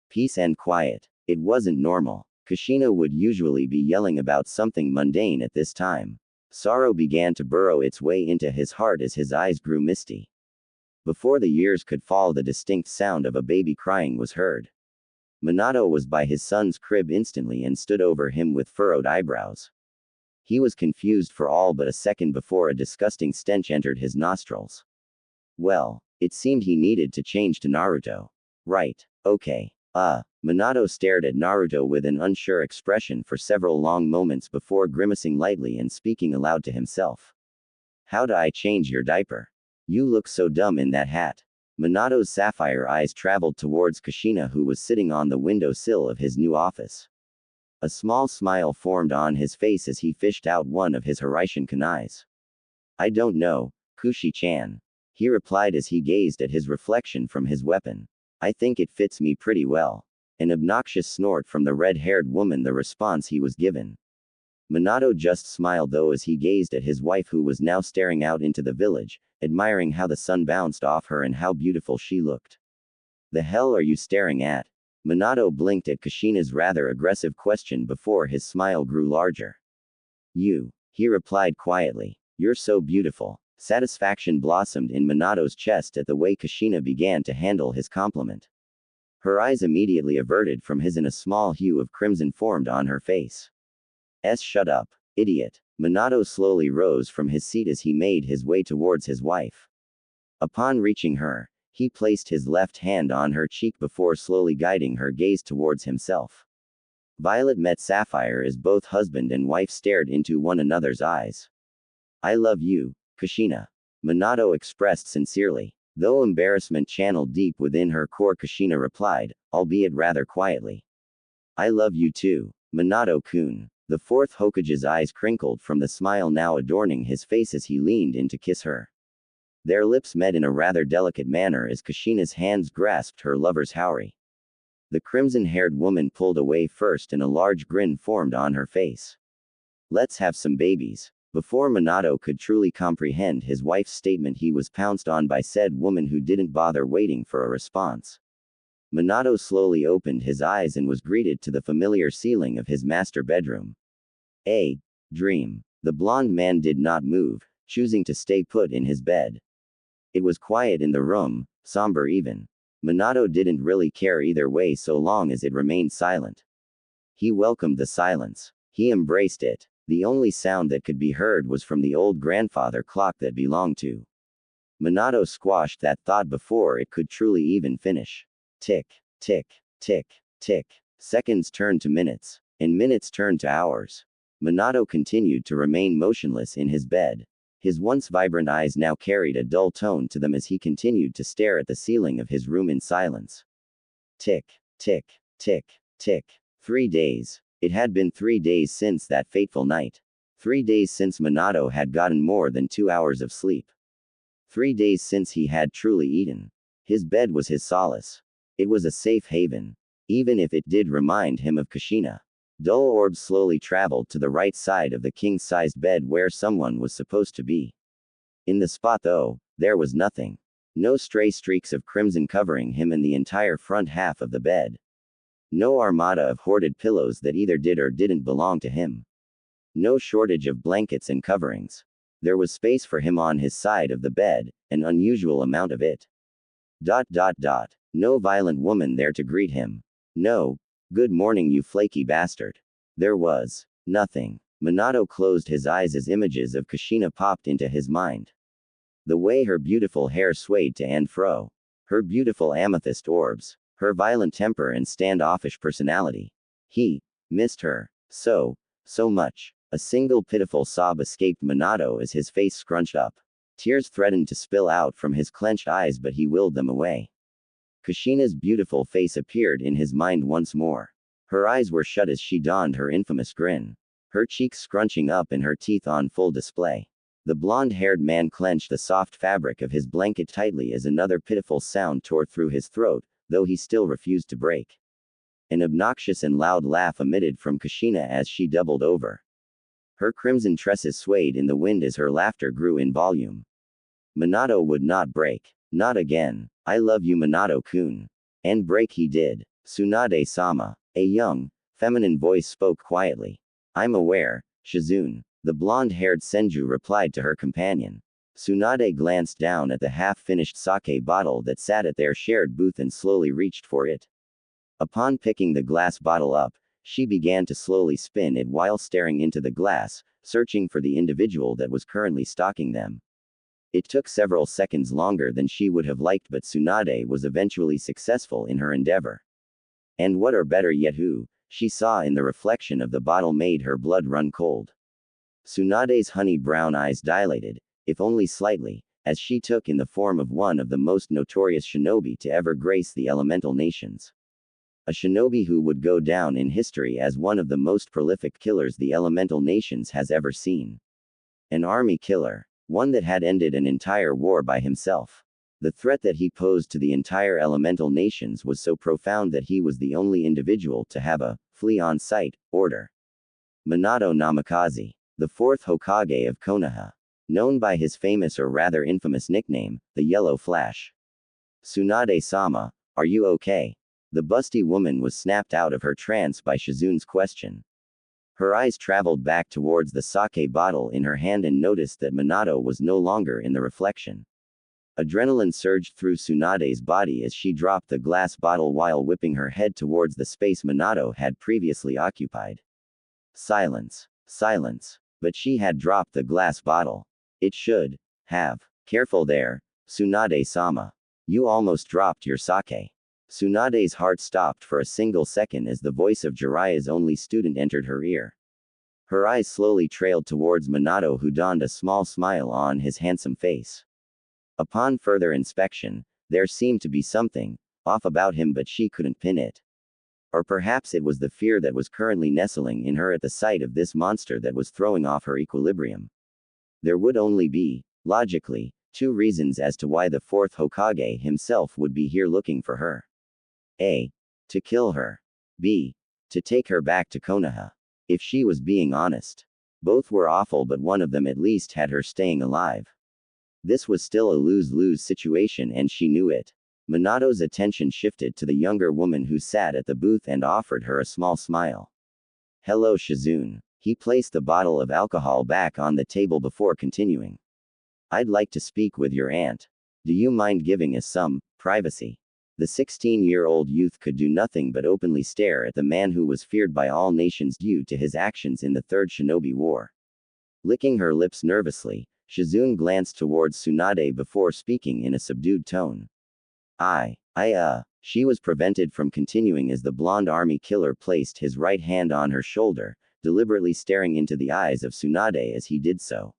Peace and quiet. It wasn't normal. Kushina would usually be yelling about something mundane at this time. Sorrow began to burrow its way into his heart as his eyes grew misty. Before the years could fall, the distinct sound of a baby crying was heard. Minato was by his son's crib instantly and stood over him with furrowed eyebrows. He was confused for all but a second before a disgusting stench entered his nostrils. Well, it seemed he needed to change to Naruto. Right, okay. Minato stared at Naruto with an unsure expression for several long moments before grimacing lightly and speaking aloud to himself. How do I change your diaper? You look so dumb in that hat. Minato's sapphire eyes traveled towards Kushina, who was sitting on the windowsill of his new office. A small smile formed on his face as he fished out one of his Hiraishin kunais. I don't know, Kushi-chan. he replied as he gazed at his reflection from his weapon. I think it fits me pretty well. An obnoxious snort from the red-haired woman, the response he was given. Minato just smiled though as he gazed at his wife, who was now staring out into the village, admiring how the sun bounced off her and how beautiful she looked. The hell are you staring at? Minato blinked at Kushina's rather aggressive question before his smile grew larger. You, he replied quietly. You're so beautiful. Satisfaction blossomed in Minato's chest at the way Kushina began to handle his compliment. Her eyes immediately averted from his and a small hue of crimson formed on her face. Shut up, idiot. Minato slowly rose from his seat as he made his way towards his wife. Upon reaching her, he placed his left hand on her cheek before slowly guiding her gaze towards himself. Violet met Sapphire as both husband and wife stared into one another's eyes. I love you, Kushina. Minato expressed sincerely. Though embarrassment channeled deep within her core, Kushina replied, albeit rather quietly. I love you too, Minato-kun. The fourth Hokage's eyes crinkled from the smile now adorning his face as he leaned in to kiss her. Their lips met in a rather delicate manner as Kushina's hands grasped her lover's haori. The crimson-haired woman pulled away first and a large grin formed on her face. Let's have some babies. Before Minato could truly comprehend his wife's statement, he was pounced on by said woman who didn't bother waiting for a response. Minato slowly opened his eyes and was greeted to the familiar ceiling of his master bedroom. A dream. The blonde man did not move, choosing to stay put in his bed. It was quiet in the room, somber even. Minato didn't really care either way so long as it remained silent. He welcomed the silence. He embraced it. The only sound that could be heard was from the old grandfather clock that belonged to. Minato squashed that thought before it could truly even finish. Tick, tick, tick, tick. Seconds turned to minutes, and minutes turned to hours. Minato continued to remain motionless in his bed. His once vibrant eyes now carried a dull tone to them as he continued to stare at the ceiling of his room in silence. Tick, tick, tick, tick. 3 days. It had been 3 days since that fateful night. 3 days since Minato had gotten more than 2 hours of sleep. 3 days since he had truly eaten. His bed was his solace. It was a safe haven. Even if it did remind him of Kushina. Dull orbs slowly traveled to the right side of the king-sized bed where someone was supposed to be. In the spot though, there was nothing. No stray streaks of crimson covering him in the entire front half of the bed. No armada of hoarded pillows that either did or didn't belong to him. No shortage of blankets and coverings. There was space for him on his side of the bed, an unusual amount of it. No violent woman there to greet him. No, good morning you flaky bastard. There was nothing. Minato closed his eyes as images of Kushina popped into his mind. The way her beautiful hair swayed to and fro. Her beautiful amethyst orbs. Her violent temper and standoffish personality. He missed her so much. A single pitiful sob escaped Minato as his face scrunched up. Tears threatened to spill out from his clenched eyes, but he willed them away. Kushina's beautiful face appeared in his mind once more. Her eyes were shut as she donned her infamous grin. Her cheeks scrunching up and her teeth on full display. The blonde-haired man clenched the soft fabric of his blanket tightly as another pitiful sound tore through his throat, though he still refused to break. An obnoxious and loud laugh emitted from Kushina as she doubled over. Her crimson tresses swayed in the wind as her laughter grew in volume. Minato would not break. Not again. I love you, Minato-kun. And break he did. Tsunade-sama. A young, feminine voice spoke quietly. I'm aware, Shizune. The blonde-haired Senju replied to her companion. Tsunade glanced down at the half-finished sake bottle that sat at their shared booth and slowly reached for it. Upon picking the glass bottle up, she began to slowly spin it while staring into the glass, searching for the individual that was currently stalking them. It took several seconds longer than she would have liked, but Tsunade was eventually successful in her endeavor. And what, or better yet who, she saw in the reflection of the bottle made her blood run cold. Tsunade's honey brown eyes dilated, if only slightly, as she took in the form of one of the most notorious shinobi to ever grace the elemental nations. A shinobi who would go down in history as one of the most prolific killers the elemental nations has ever seen. An army killer. One that had ended an entire war by himself. The threat that he posed to the entire elemental nations was so profound that he was the only individual to have a flee on sight order. Minato Namikaze, the fourth Hokage of Konoha. Known by his famous or rather infamous nickname, the Yellow Flash. Tsunade-sama, are you okay? The busty woman was snapped out of her trance by Shizune's question. Her eyes traveled back towards the sake bottle in her hand and noticed that Minato was no longer in the reflection. Adrenaline surged through Tsunade's body as she dropped the glass bottle while whipping her head towards the space Minato had previously occupied. Silence. Silence. But she had dropped the glass bottle. It should have. Careful there, Tsunade-sama. You almost dropped your sake. Tsunade's heart stopped for a single second as the voice of Jiraiya's only student entered her ear. Her eyes slowly trailed towards Minato, who donned a small smile on his handsome face. Upon further inspection, there seemed to be something off about him, but she couldn't pin it. Or perhaps it was the fear that was currently nestling in her at the sight of this monster that was throwing off her equilibrium. There would only be, logically, two reasons as to why the fourth Hokage himself would be here looking for her. A. To kill her. B. To take her back to Konoha. If she was being honest. Both were awful, but one of them at least had her staying alive. This was still a lose-lose situation and she knew it. Minato's attention shifted to the younger woman who sat at the booth and offered her a small smile. Hello, Shizune. He placed the bottle of alcohol back on the table before continuing. I'd like to speak with your aunt. Do you mind giving us some privacy? The 16-year-old youth could do nothing but openly stare at the man who was feared by all nations due to his actions in the Third Shinobi War. Licking her lips nervously, Shizune glanced towards Tsunade before speaking in a subdued tone. She was prevented from continuing as the blonde army killer placed his right hand on her shoulder, deliberately staring into the eyes of Tsunade as he did so.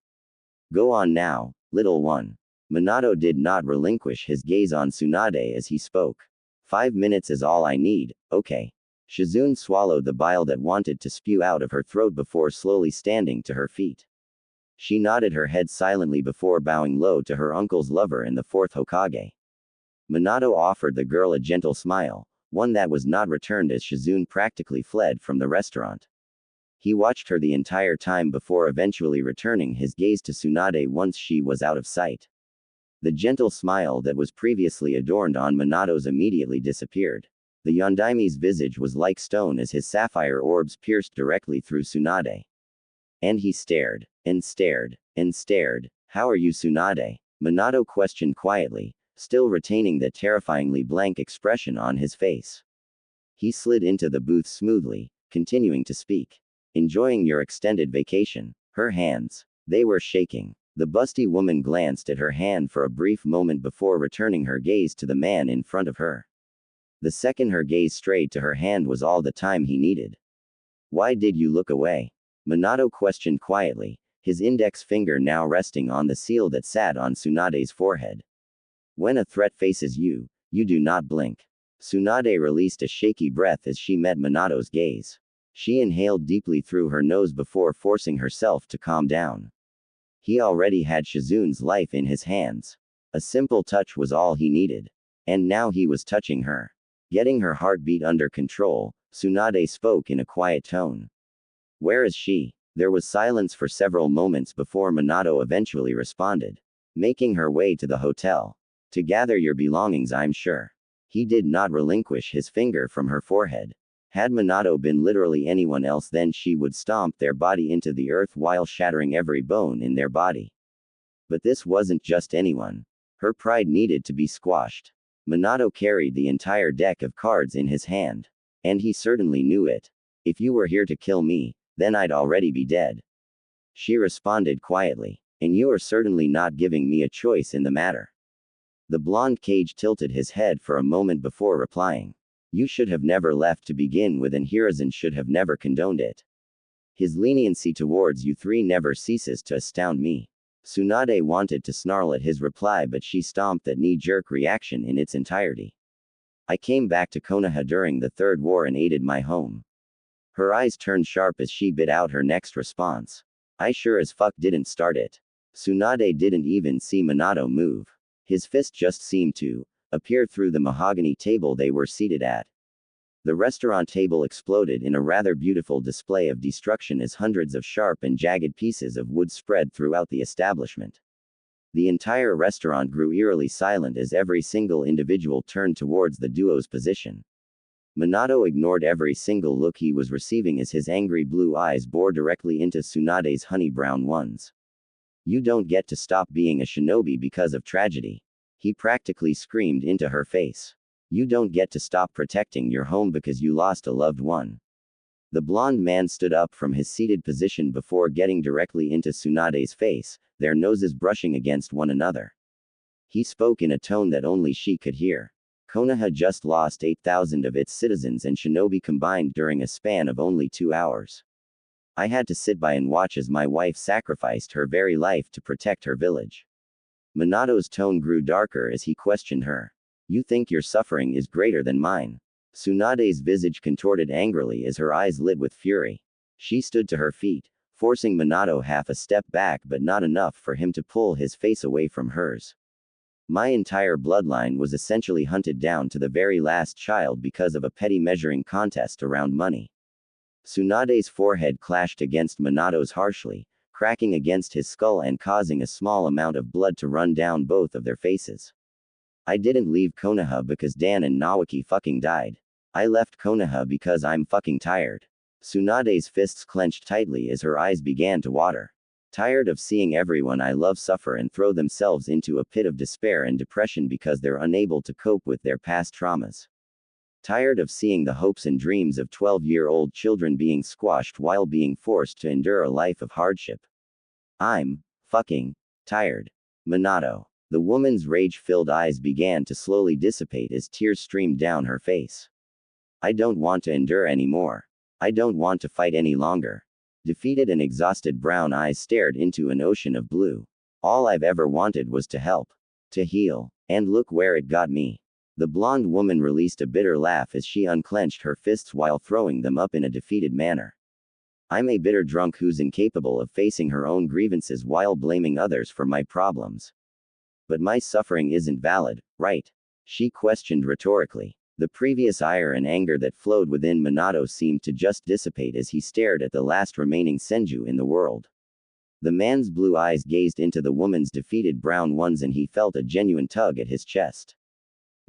Go on now, little one. Minato did not relinquish his gaze on Tsunade as he spoke. 5 minutes is all I need, okay. Shizune swallowed the bile that wanted to spew out of her throat before slowly standing to her feet. She nodded her head silently before bowing low to her uncle's lover and the fourth Hokage. Minato offered the girl a gentle smile, one that was not returned as Shizune practically fled from the restaurant. He watched her the entire time before eventually returning his gaze to Tsunade once she was out of sight. The gentle smile that was previously adorned on Minato's immediately disappeared. The Yondaime's visage was like stone as his sapphire orbs pierced directly through Tsunade. And he stared, and stared, and stared. How are you, Tsunade? Minato questioned quietly, still retaining the terrifyingly blank expression on his face. He slid into the booth smoothly, continuing to speak. Enjoying your extended vacation. Her hands. They were shaking. The busty woman glanced at her hand for a brief moment before returning her gaze to the man in front of her. The second her gaze strayed to her hand was all the time he needed. Why did you look away? Minato questioned quietly, his index finger now resting on the seal that sat on Tsunade's forehead. When a threat faces you, you do not blink. Tsunade released a shaky breath as she met Minato's gaze. She inhaled deeply through her nose before forcing herself to calm down. He already had Shizune's life in his hands. A simple touch was all he needed. And now he was touching her. Getting her heartbeat under control, Tsunade spoke in a quiet tone. Where is she? There was silence for several moments before Minato eventually responded. Making her way to the hotel. To gather your belongings, I'm sure. He did not relinquish his finger from her forehead. Had Minato been literally anyone else, then she would stomp their body into the earth while shattering every bone in their body. But this wasn't just anyone. Her pride needed to be squashed. Minato carried the entire deck of cards in his hand. And he certainly knew it. If you were here to kill me, then I'd already be dead. She responded quietly. And you are certainly not giving me a choice in the matter. The blonde Cage tilted his head for a moment before replying. You should have never left to begin with, and Hiruzen should have never condoned it. His leniency towards you three never ceases to astound me. Tsunade wanted to snarl at his reply, but she stomped that knee-jerk reaction in its entirety. I came back to Konoha during the Third War and aided my home. Her eyes turned sharp as she bit out her next response. I sure as fuck didn't start it. Tsunade didn't even see Minato move. His fist just seemed to appear through the mahogany table they were seated at. The restaurant table exploded in a rather beautiful display of destruction as hundreds of sharp and jagged pieces of wood spread throughout the establishment. The entire restaurant grew eerily silent as every single individual turned towards the duo's position. Minato ignored every single look he was receiving as his angry blue eyes bore directly into Tsunade's honey brown ones. "You don't get to stop being a shinobi because of tragedy," he practically screamed into her face. "You don't get to stop protecting your home because you lost a loved one." The blonde man stood up from his seated position before getting directly into Tsunade's face, their noses brushing against one another. He spoke in a tone that only she could hear. Konoha just lost 8,000 of its citizens and shinobi combined during a span of only 2 hours. I had to sit by and watch as my wife sacrificed her very life to protect her village. Minato's tone grew darker as he questioned her. "You think your suffering is greater than mine?" Tsunade's visage contorted angrily as her eyes lit with fury. She stood to her feet, forcing Minato half a step back but not enough for him to pull his face away from hers. "My entire bloodline was essentially hunted down to the very last child because of a petty measuring contest around money." Tsunade's forehead clashed against Minato's harshly, cracking against his skull and causing a small amount of blood to run down both of their faces. "I didn't leave Konoha because Dan and Nawaki fucking died. I left Konoha because I'm fucking tired." Tsunade's fists clenched tightly as her eyes began to water. "Tired of seeing everyone I love suffer and throw themselves into a pit of despair and depression because they're unable to cope with their past traumas. Tired of seeing the hopes and dreams of 12-year-old children being squashed while being forced to endure a life of hardship. I'm fucking tired." "Minato." The woman's rage-filled eyes began to slowly dissipate as tears streamed down her face. "I don't want to endure anymore. I don't want to fight any longer." Defeated and exhausted brown eyes stared into an ocean of blue. "All I've ever wanted was to help. To heal. And look where it got me." The blonde woman released a bitter laugh as she unclenched her fists while throwing them up in a defeated manner. "I'm a bitter drunk who's incapable of facing her own grievances while blaming others for my problems. But my suffering isn't valid, right?" she questioned rhetorically. The previous ire and anger that flowed within Minato seemed to just dissipate as he stared at the last remaining senju in the world. The man's blue eyes gazed into the woman's defeated brown ones and he felt a genuine tug at his chest.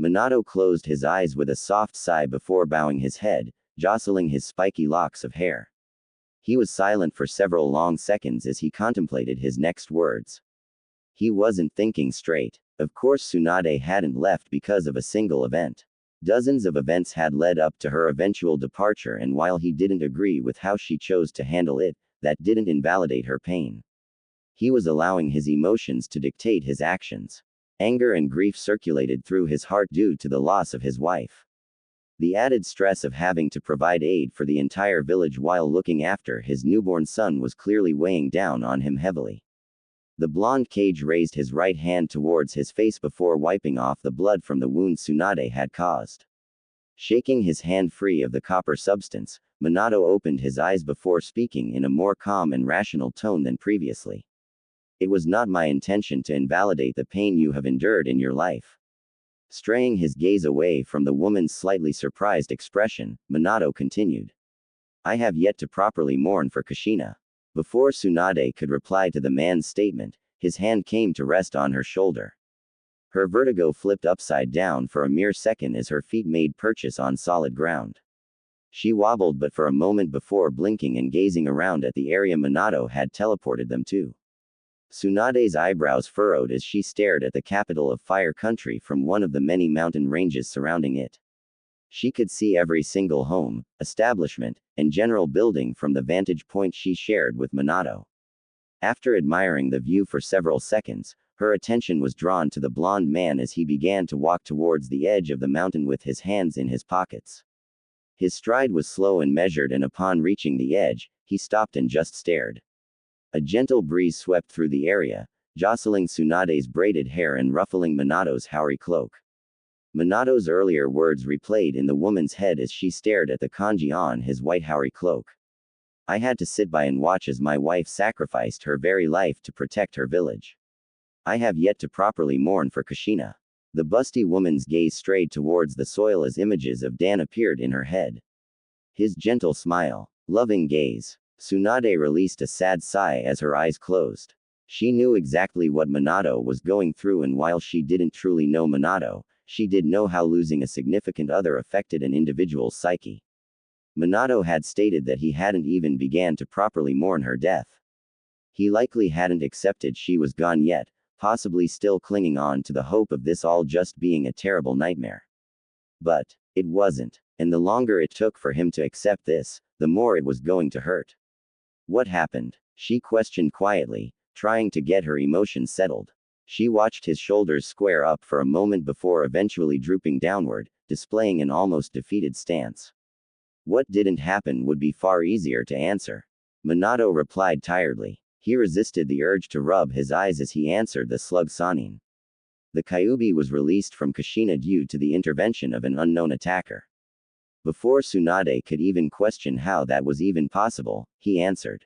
Minato closed his eyes with a soft sigh before bowing his head, jostling his spiky locks of hair. He was silent for several long seconds as he contemplated his next words. He wasn't thinking straight. Of course Tsunade hadn't left because of a single event. Dozens of events had led up to her eventual departure, and while he didn't agree with how she chose to handle it, that didn't invalidate her pain. He was allowing his emotions to dictate his actions. Anger and grief circulated through his heart due to the loss of his wife. The added stress of having to provide aid for the entire village while looking after his newborn son was clearly weighing down on him heavily. The blonde Cage raised his right hand towards his face before wiping off the blood from the wound Tsunade had caused. Shaking his hand free of the copper substance, Minato opened his eyes before speaking in a more calm and rational tone than previously. "It was not my intention to invalidate the pain you have endured in your life." Straying his gaze away from the woman's slightly surprised expression, Minato continued. "I have yet to properly mourn for Kushina." Before Tsunade could reply to the man's statement, his hand came to rest on her shoulder. Her vertigo flipped upside down for a mere second as her feet made purchase on solid ground. She wobbled but for a moment before blinking and gazing around at the area Minato had teleported them to. Tsunade's eyebrows furrowed as she stared at the capital of Fire Country from one of the many mountain ranges surrounding it. She could see every single home, establishment, and general building from the vantage point she shared with Minato. After admiring the view for several seconds, her attention was drawn to the blond man as he began to walk towards the edge of the mountain with his hands in his pockets. His stride was slow and measured, and upon reaching the edge, he stopped and just stared. A gentle breeze swept through the area, jostling Tsunade's braided hair and ruffling Minato's hoary cloak. Minato's earlier words replayed in the woman's head as she stared at the kanji on his white hoary cloak. I had to sit by and watch as my wife sacrificed her very life to protect her village. I have yet to properly mourn for Kushina. The busty woman's gaze strayed towards the soil as images of Dan appeared in her head. His gentle smile, loving gaze. Tsunade released a sad sigh as her eyes closed. She knew exactly what Minato was going through, and while she didn't truly know Minato, she did know how losing a significant other affected an individual's psyche. Minato had stated that he hadn't even began to properly mourn her death. He likely hadn't accepted she was gone yet, possibly still clinging on to the hope of this all just being a terrible nightmare. But it wasn't, and the longer it took for him to accept this, the more it was going to hurt. What happened? She questioned quietly, trying to get her emotions settled. She watched his shoulders square up for a moment before eventually drooping downward, displaying an almost defeated stance. What didn't happen would be far easier to answer. Minato replied tiredly. He resisted the urge to rub his eyes as he answered the slug Sanin. The Kyuubi was released from Kushina due to the intervention of an unknown attacker. Before Tsunade could even question how that was even possible, he answered.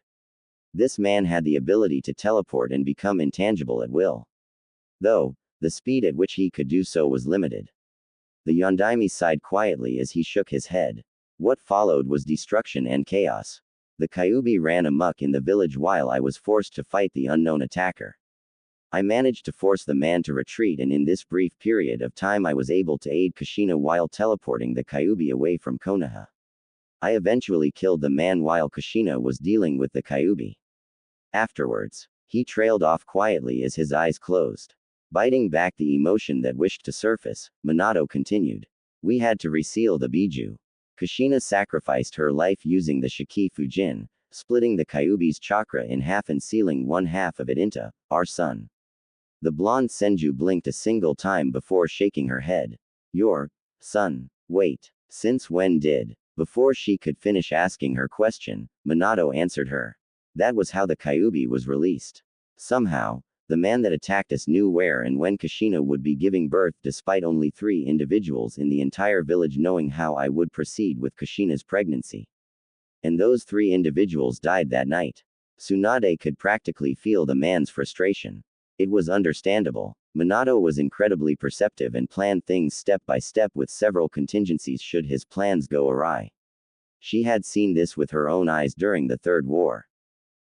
This man had the ability to teleport and become intangible at will. Though, the speed at which he could do so was limited. The Yondaime sighed quietly as he shook his head. What followed was destruction and chaos. The Kyuubi ran amok in the village while I was forced to fight the unknown attacker. I managed to force the man to retreat, and in this brief period of time I was able to aid Kushina while teleporting the Kyuubi away from Konoha. I eventually killed the man while Kushina was dealing with the Kyuubi. Afterwards, he trailed off quietly as his eyes closed. Biting back the emotion that wished to surface, Minato continued. We had to reseal the Biju. Kushina sacrificed her life using the Shiki Fujin, splitting the Kyuubi's chakra in half and sealing one half of it into our son. The blonde Senju blinked a single time before shaking her head. Your son. Wait, since when did? Before she could finish asking her question, Minato answered her. That was how the Kyuubi was released. Somehow, the man that attacked us knew where and when Kushina would be giving birth, despite only 3 individuals in the entire village knowing how I would proceed with Kushina's pregnancy. And those 3 individuals died that night. Tsunade could practically feel the man's frustration. It was understandable. Minato was incredibly perceptive and planned things step by step with several contingencies should his plans go awry. She had seen this with her own eyes during the Third War.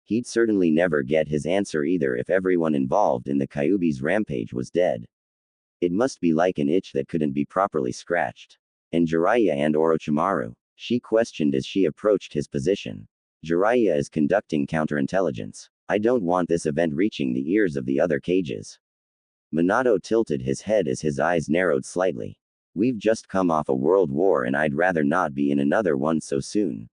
He'd certainly never get his answer either if everyone involved in the Kyuubi's rampage was dead. It must be like an itch that couldn't be properly scratched. And Jiraiya and Orochimaru? She questioned as she approached his position. Jiraiya is conducting counterintelligence. I don't want this event reaching the ears of the other cages. Minato tilted his head as his eyes narrowed slightly. We've just come off a world war and I'd rather not be in another one so soon.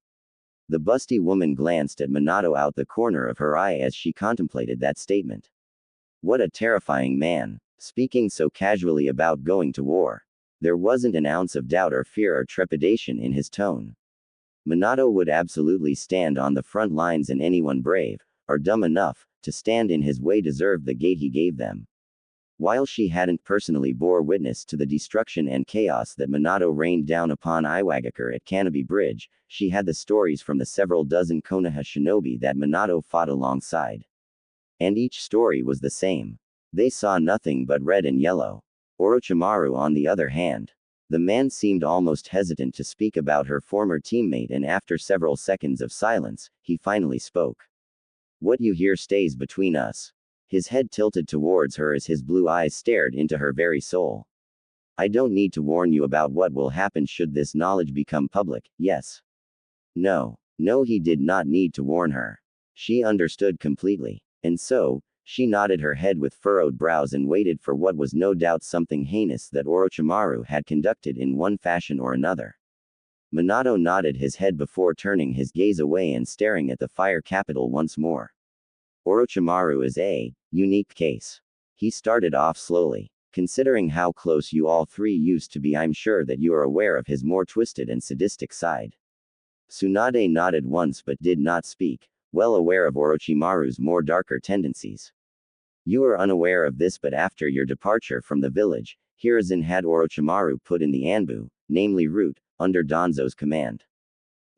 The busty woman glanced at Minato out the corner of her eye as she contemplated that statement. What a terrifying man, speaking so casually about going to war. There wasn't an ounce of doubt or fear or trepidation in his tone. Minato would absolutely stand on the front lines, and anyone brave, or dumb enough, to stand in his way deserved the gate he gave them. While she hadn't personally bore witness to the destruction and chaos that Minato rained down upon Iwagakure at Canopy Bridge, she had the stories from the several dozen Konoha shinobi that Minato fought alongside. And each story was the same. They saw nothing but red and yellow. Orochimaru, on the other hand. The man seemed almost hesitant to speak about her former teammate, and after several seconds of silence, he finally spoke. What you hear stays between us. His head tilted towards her as his blue eyes stared into her very soul. I don't need to warn you about what will happen should this knowledge become public, yes? No, he did not need to warn her. She understood completely. And so, she nodded her head with furrowed brows and waited for what was no doubt something heinous that Orochimaru had conducted in one fashion or another. Minato nodded his head before turning his gaze away and staring at the fire capital once more. Orochimaru is a unique case. He started off slowly. Considering how close you all 3 used to be, I'm sure that you are aware of his more twisted and sadistic side. Tsunade nodded once but did not speak, well aware of Orochimaru's more darker tendencies. You are unaware of this, but after your departure from the village, Hiruzen had Orochimaru put in the Anbu, namely Root, under Danzo's command.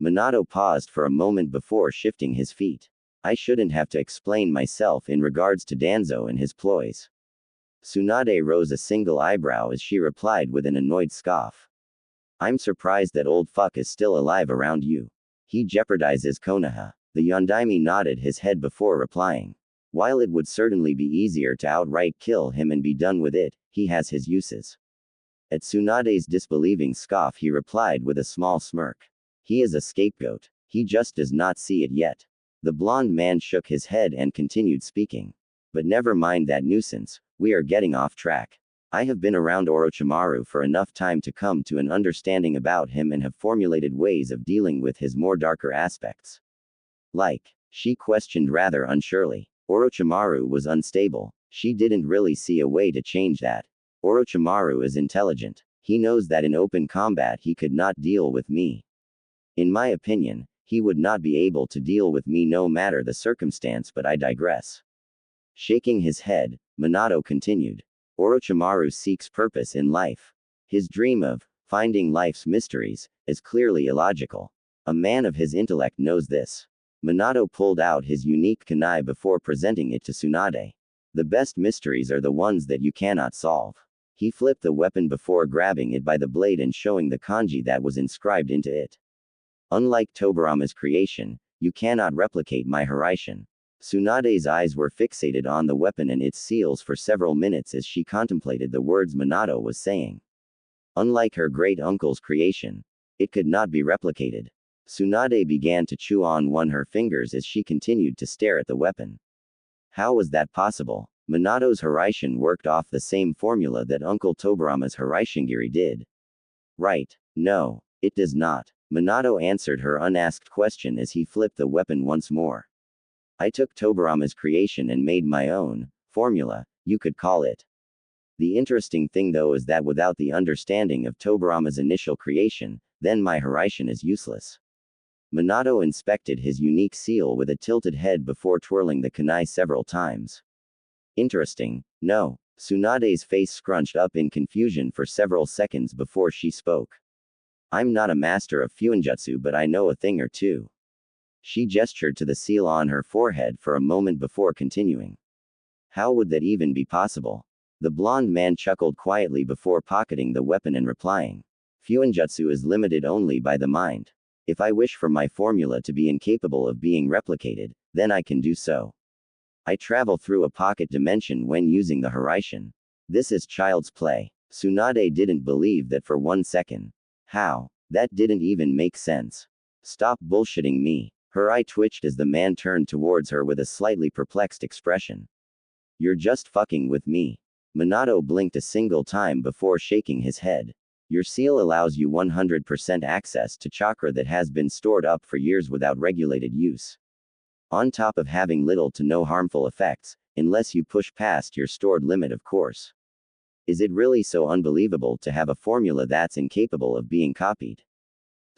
Minato paused for a moment before shifting his feet. I shouldn't have to explain myself in regards to Danzo and his ploys. Tsunade rose a single eyebrow as she replied with an annoyed scoff. I'm surprised that old fuck is still alive around you. He jeopardizes Konoha. The Yondaime nodded his head before replying. While it would certainly be easier to outright kill him and be done with it, he has his uses. At Tsunade's disbelieving scoff he replied with a small smirk. He is a scapegoat. He just does not see it yet. The blond man shook his head and continued speaking. But never mind that nuisance, we are getting off track. I have been around Orochimaru for enough time to come to an understanding about him and have formulated ways of dealing with his more darker aspects. Like, she questioned rather unsurely. Orochimaru was unstable. She didn't really see a way to change that. Orochimaru is intelligent. He knows that in open combat he could not deal with me. In my opinion, he would not be able to deal with me no matter the circumstance, but I digress. Shaking his head, Minato continued. Orochimaru seeks purpose in life. His dream of finding life's mysteries is clearly illogical. A man of his intellect knows this. Minato pulled out his unique kunai before presenting it to Tsunade. The best mysteries are the ones that you cannot solve. He flipped the weapon before grabbing it by the blade and showing the kanji that was inscribed into it. Unlike Tobirama's creation, you cannot replicate my Hiraishin. Tsunade's eyes were fixated on the weapon and its seals for several minutes as she contemplated the words Minato was saying. Unlike her great uncle's creation, it could not be replicated. Tsunade began to chew on her fingers as she continued to stare at the weapon. How was that possible? Minato's Hiraishin worked off the same formula that Uncle Tobirama's Hiraishingiri did. Right. No, it does not. Minato answered her unasked question as he flipped the weapon once more. I took Tobirama's creation and made my own formula, you could call it. The interesting thing though is that without the understanding of Tobirama's initial creation, then my Hiraishin is useless. Minato inspected his unique seal with a tilted head before twirling the kunai several times. Interesting, no. Tsunade's face scrunched up in confusion for several seconds before she spoke. I'm not a master of fuinjutsu, but I know a thing or two. She gestured to the seal on her forehead for a moment before continuing. How would that even be possible? The blond man chuckled quietly before pocketing the weapon and replying. Fuinjutsu is limited only by the mind. If I wish for my formula to be incapable of being replicated, then I can do so. I travel through a pocket dimension when using the Hiraishin. This is child's play. Tsunade didn't believe that for 1 second. How? That didn't even make sense. Stop bullshitting me. Her eye twitched as the man turned towards her with a slightly perplexed expression. You're just fucking with me. Minato blinked a single time before shaking his head. Your seal allows you 100% access to chakra that has been stored up for years without regulated use. On top of having little to no harmful effects, unless you push past your stored limit, of course. Is it really so unbelievable to have a formula that's incapable of being copied?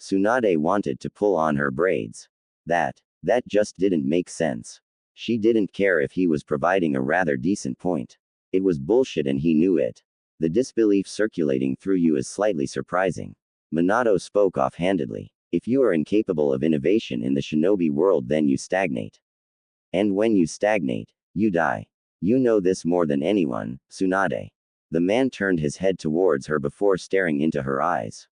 Tsunade wanted to pull on her braids. That just didn't make sense. She didn't care if he was providing a rather decent point. It was bullshit and he knew it. The disbelief circulating through you is slightly surprising. Minato spoke offhandedly. If you are incapable of innovation in the shinobi world, then you stagnate. And when you stagnate, you die. You know this more than anyone, Tsunade. The man turned his head towards her before staring into her eyes.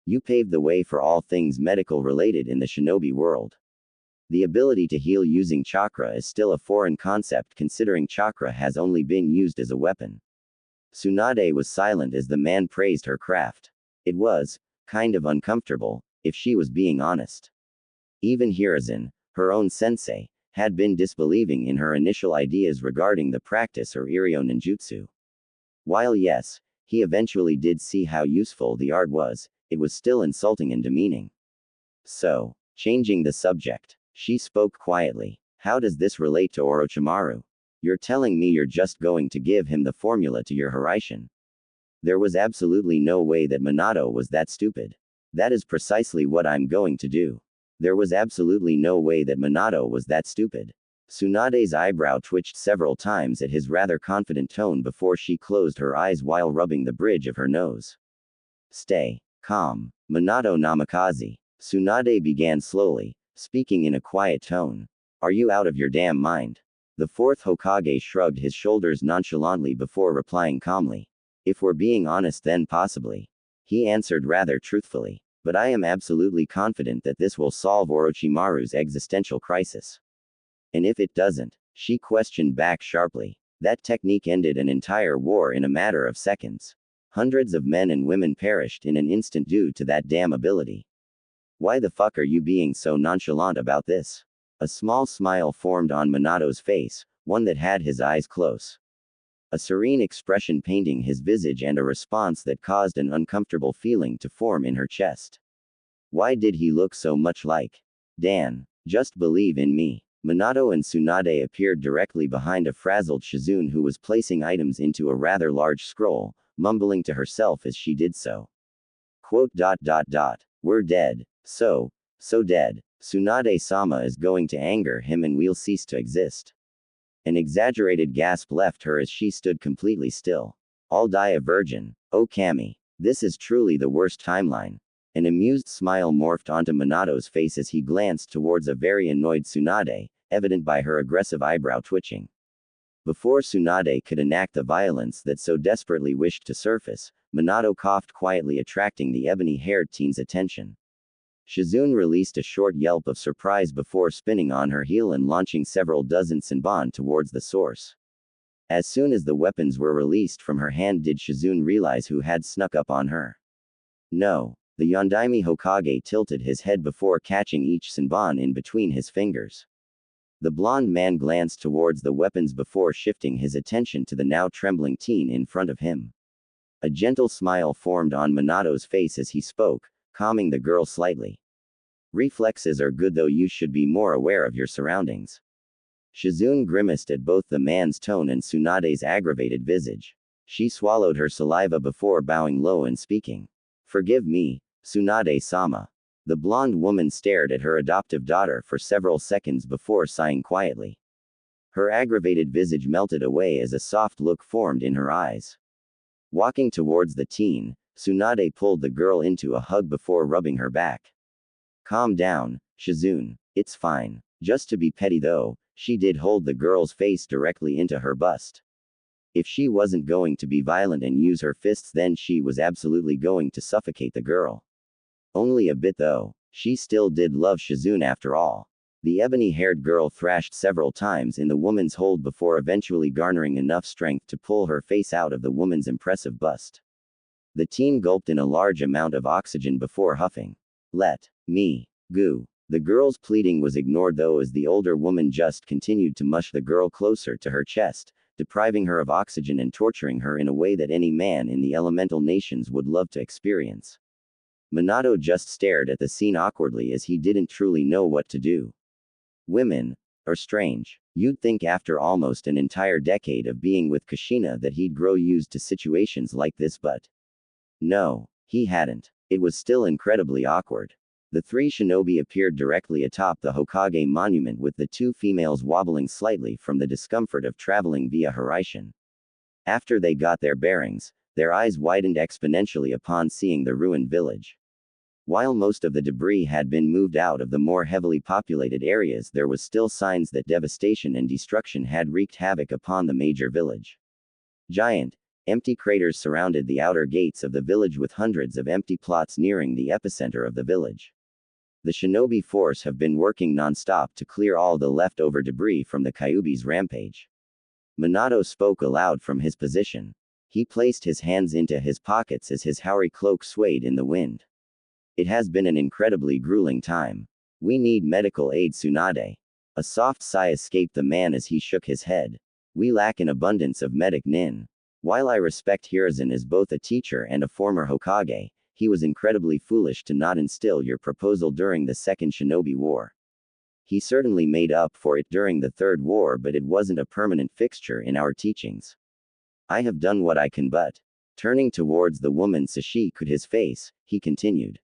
You paved the way for all things medical related in the shinobi world. The ability to heal using chakra is still a foreign concept considering chakra has only been used as a weapon. Tsunade was silent as the man praised her craft. It was kind of uncomfortable, if she was being honest. Even Hiruzen, her own sensei, had been disbelieving in her initial ideas regarding the practice or Iryo ninjutsu. While yes, he eventually did see how useful the art was, it was still insulting and demeaning. So, changing the subject, she spoke quietly. How does this relate to Orochimaru? You're telling me you're just going to give him the formula to your Hiraishin? There was absolutely no way that Minato was that stupid. That is precisely what I'm going to do. There was absolutely no way that Minato was that stupid. Tsunade's eyebrow twitched several times at his rather confident tone before she closed her eyes while rubbing the bridge of her nose. Stay calm, Minato Namikaze. Tsunade began slowly, speaking in a quiet tone. Are you out of your damn mind? The fourth Hokage shrugged his shoulders nonchalantly before replying calmly. If we're being honest, then possibly. He answered rather truthfully. But I am absolutely confident that this will solve Orochimaru's existential crisis. And if it doesn't? She questioned back sharply. That technique ended an entire war in a matter of seconds. Hundreds of men and women perished in an instant due to that damn ability. Why the fuck are you being so nonchalant about this? A small smile formed on Minato's face, one that had his eyes close. A serene expression painting his visage and a response that caused an uncomfortable feeling to form in her chest. Why did he look so much like Dan? Just believe in me. Minato and Tsunade appeared directly behind a frazzled Shizune who was placing items into a rather large scroll, mumbling to herself as she did so. Quote. We're dead. So dead. Tsunade-sama is going to anger him and we'll cease to exist. An exaggerated gasp left her as she stood completely still. I'll die a virgin. Oh Kami. This is truly the worst timeline. An amused smile morphed onto Minato's face as he glanced towards a very annoyed Tsunade, evident by her aggressive eyebrow twitching. Before Tsunade could enact the violence that so desperately wished to surface, Minato coughed quietly, attracting the ebony-haired teen's attention. Shizune released a short yelp of surprise before spinning on her heel and launching several dozen Senbon towards the source. As soon as the weapons were released from her hand did Shizune realize who had snuck up on her. No. The Yondaime Hokage tilted his head before catching each Senbon in between his fingers. The blonde man glanced towards the weapons before shifting his attention to the now trembling teen in front of him. A gentle smile formed on Minato's face as he spoke, calming the girl slightly. Reflexes are good, though you should be more aware of your surroundings. Shizune grimaced at both the man's tone and Tsunade's aggravated visage. She swallowed her saliva before bowing low and speaking. Forgive me, Tsunade-sama. The blonde woman stared at her adoptive daughter for several seconds before sighing quietly. Her aggravated visage melted away as a soft look formed in her eyes. Walking towards the teen, Tsunade pulled the girl into a hug before rubbing her back. Calm down, Shizune. It's fine. Just to be petty though, she did hold the girl's face directly into her bust. If she wasn't going to be violent and use her fists, then she was absolutely going to suffocate the girl. Only a bit though. She still did love Shizune after all. The ebony-haired girl thrashed several times in the woman's hold before eventually garnering enough strength to pull her face out of the woman's impressive bust. The teen gulped in a large amount of oxygen before huffing. Let me go. The girl's pleading was ignored though as the older woman just continued to mush the girl closer to her chest, depriving her of oxygen and torturing her in a way that any man in the elemental nations would love to experience. Minato just stared at the scene awkwardly as he didn't truly know what to do. Women are strange. You'd think after almost an entire decade of being with Kushina that he'd grow used to situations like this, but no, he hadn't. It was still incredibly awkward. The three shinobi appeared directly atop the Hokage monument with the two females wobbling slightly from the discomfort of traveling via Horaishin. After they got their bearings, their eyes widened exponentially upon seeing the ruined village. While most of the debris had been moved out of the more heavily populated areas, there was still signs that devastation and destruction had wreaked havoc upon the major village. Giant, empty craters surrounded the outer gates of the village with hundreds of empty plots nearing the epicenter of the village. The shinobi force have been working non-stop to clear all the leftover debris from the Kyuubi's rampage. Minato spoke aloud from his position. He placed his hands into his pockets as his Haori cloak swayed in the wind. It has been an incredibly grueling time. We need medical aid, Tsunade. A soft sigh escaped the man as he shook his head. We lack an abundance of medic nin. While I respect Hiruzen as both a teacher and a former Hokage, he was incredibly foolish to not instill your proposal during the Second Shinobi War. He certainly made up for it during the Third War, but it wasn't a permanent fixture in our teachings. I have done what I can, but turning towards the woman Sashiko'd his face, he continued.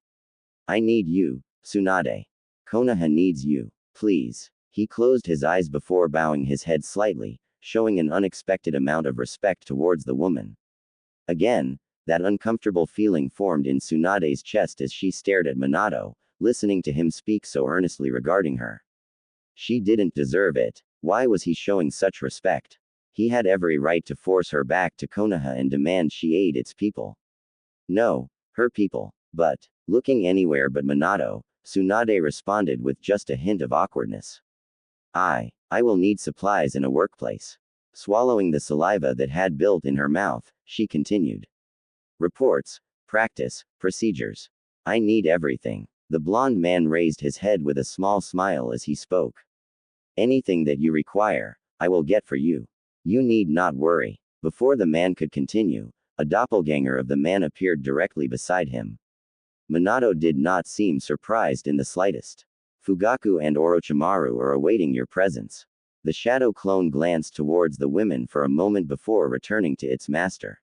I need you, Tsunade. Konoha needs you. Please. He closed his eyes before bowing his head slightly, showing an unexpected amount of respect towards the woman. Again, that uncomfortable feeling formed in Tsunade's chest as she stared at Minato, listening to him speak so earnestly regarding her. She didn't deserve it. Why was he showing such respect? He had every right to force her back to Konoha and demand she aid its people. No, her people. But, looking anywhere but Minato, Tsunade responded with just a hint of awkwardness. I will need supplies in a workplace. Swallowing the saliva that had built in her mouth, she continued. Reports, practice, procedures. I need everything. The blond man raised his head with a small smile as he spoke. Anything that you require, I will get for you. You need not worry. Before the man could continue, a doppelganger of the man appeared directly beside him. Minato did not seem surprised in the slightest. Fugaku and Orochimaru are awaiting your presence. The shadow clone glanced towards the women for a moment before returning to its master.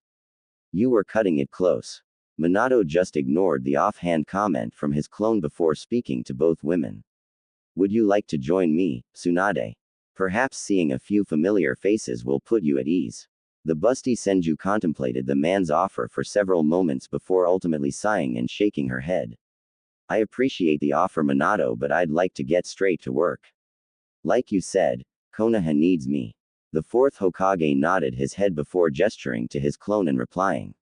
You were cutting it close. Minato just ignored the offhand comment from his clone before speaking to both women. Would you like to join me, Tsunade? Perhaps seeing a few familiar faces will put you at ease. The busty Senju contemplated the man's offer for several moments before ultimately sighing and shaking her head. I appreciate the offer, Minato, but I'd like to get straight to work. Like you said, Konoha needs me. The fourth Hokage nodded his head before gesturing to his clone and replying.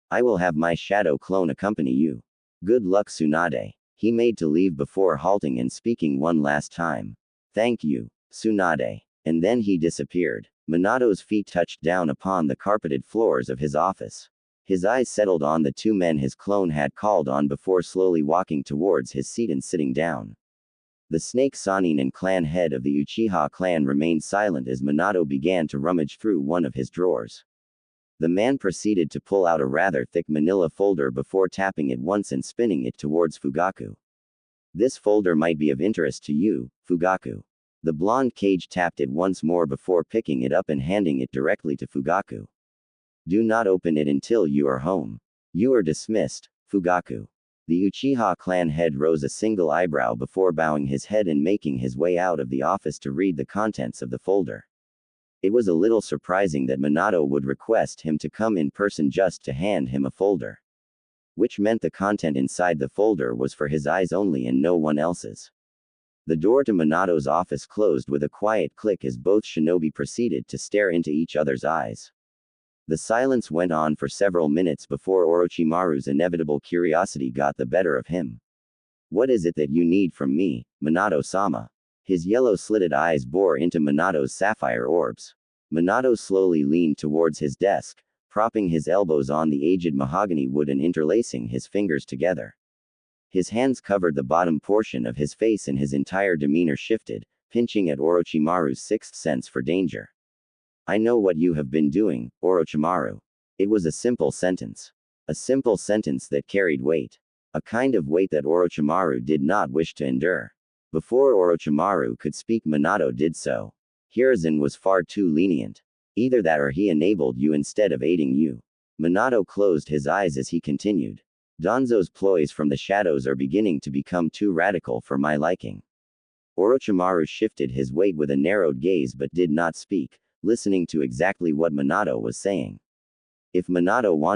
I will have my shadow clone accompany you. Good luck, Tsunade. He made to leave before halting and speaking one last time. Thank you, Tsunade. And then he disappeared. Minato's feet touched down upon the carpeted floors of his office. His eyes settled on the two men his clone had called on before slowly walking towards his seat and sitting down. The Snake Sannin clan head of the Uchiha clan remained silent as Minato began to rummage through one of his drawers. The man proceeded to pull out a rather thick manila folder before tapping it once and spinning it towards Fugaku. This folder might be of interest to you, Fugaku. The blonde Kage tapped it once more before picking it up and handing it directly to Fugaku. Do not open it until you are home. You are dismissed, Fugaku. The Uchiha clan head rose a single eyebrow before bowing his head and making his way out of the office to read the contents of the folder. It was a little surprising that Minato would request him to come in person just to hand him a folder. Which meant the content inside the folder was for his eyes only and no one else's. The door to Minato's office closed with a quiet click as both shinobi proceeded to stare into each other's eyes. The silence went on for several minutes before Orochimaru's inevitable curiosity got the better of him. What is it that you need from me, Minato-sama? His yellow-slitted eyes bore into Minato's sapphire orbs. Minato slowly leaned towards his desk, propping his elbows on the aged mahogany wood and interlacing his fingers together. His hands covered the bottom portion of his face and his entire demeanor shifted, pinching at Orochimaru's sixth sense for danger. I know what you have been doing, Orochimaru. It was a simple sentence. A simple sentence that carried weight. A kind of weight that Orochimaru did not wish to endure. Before Orochimaru could speak, Minato did so. Hiruzen was far too lenient. Either that or he enabled you instead of aiding you. Minato closed his eyes as he continued. Danzo's ploys from the shadows are beginning to become too radical for my liking. Orochimaru shifted his weight with a narrowed gaze but did not speak, listening to exactly what Minato was saying. If Minato wanted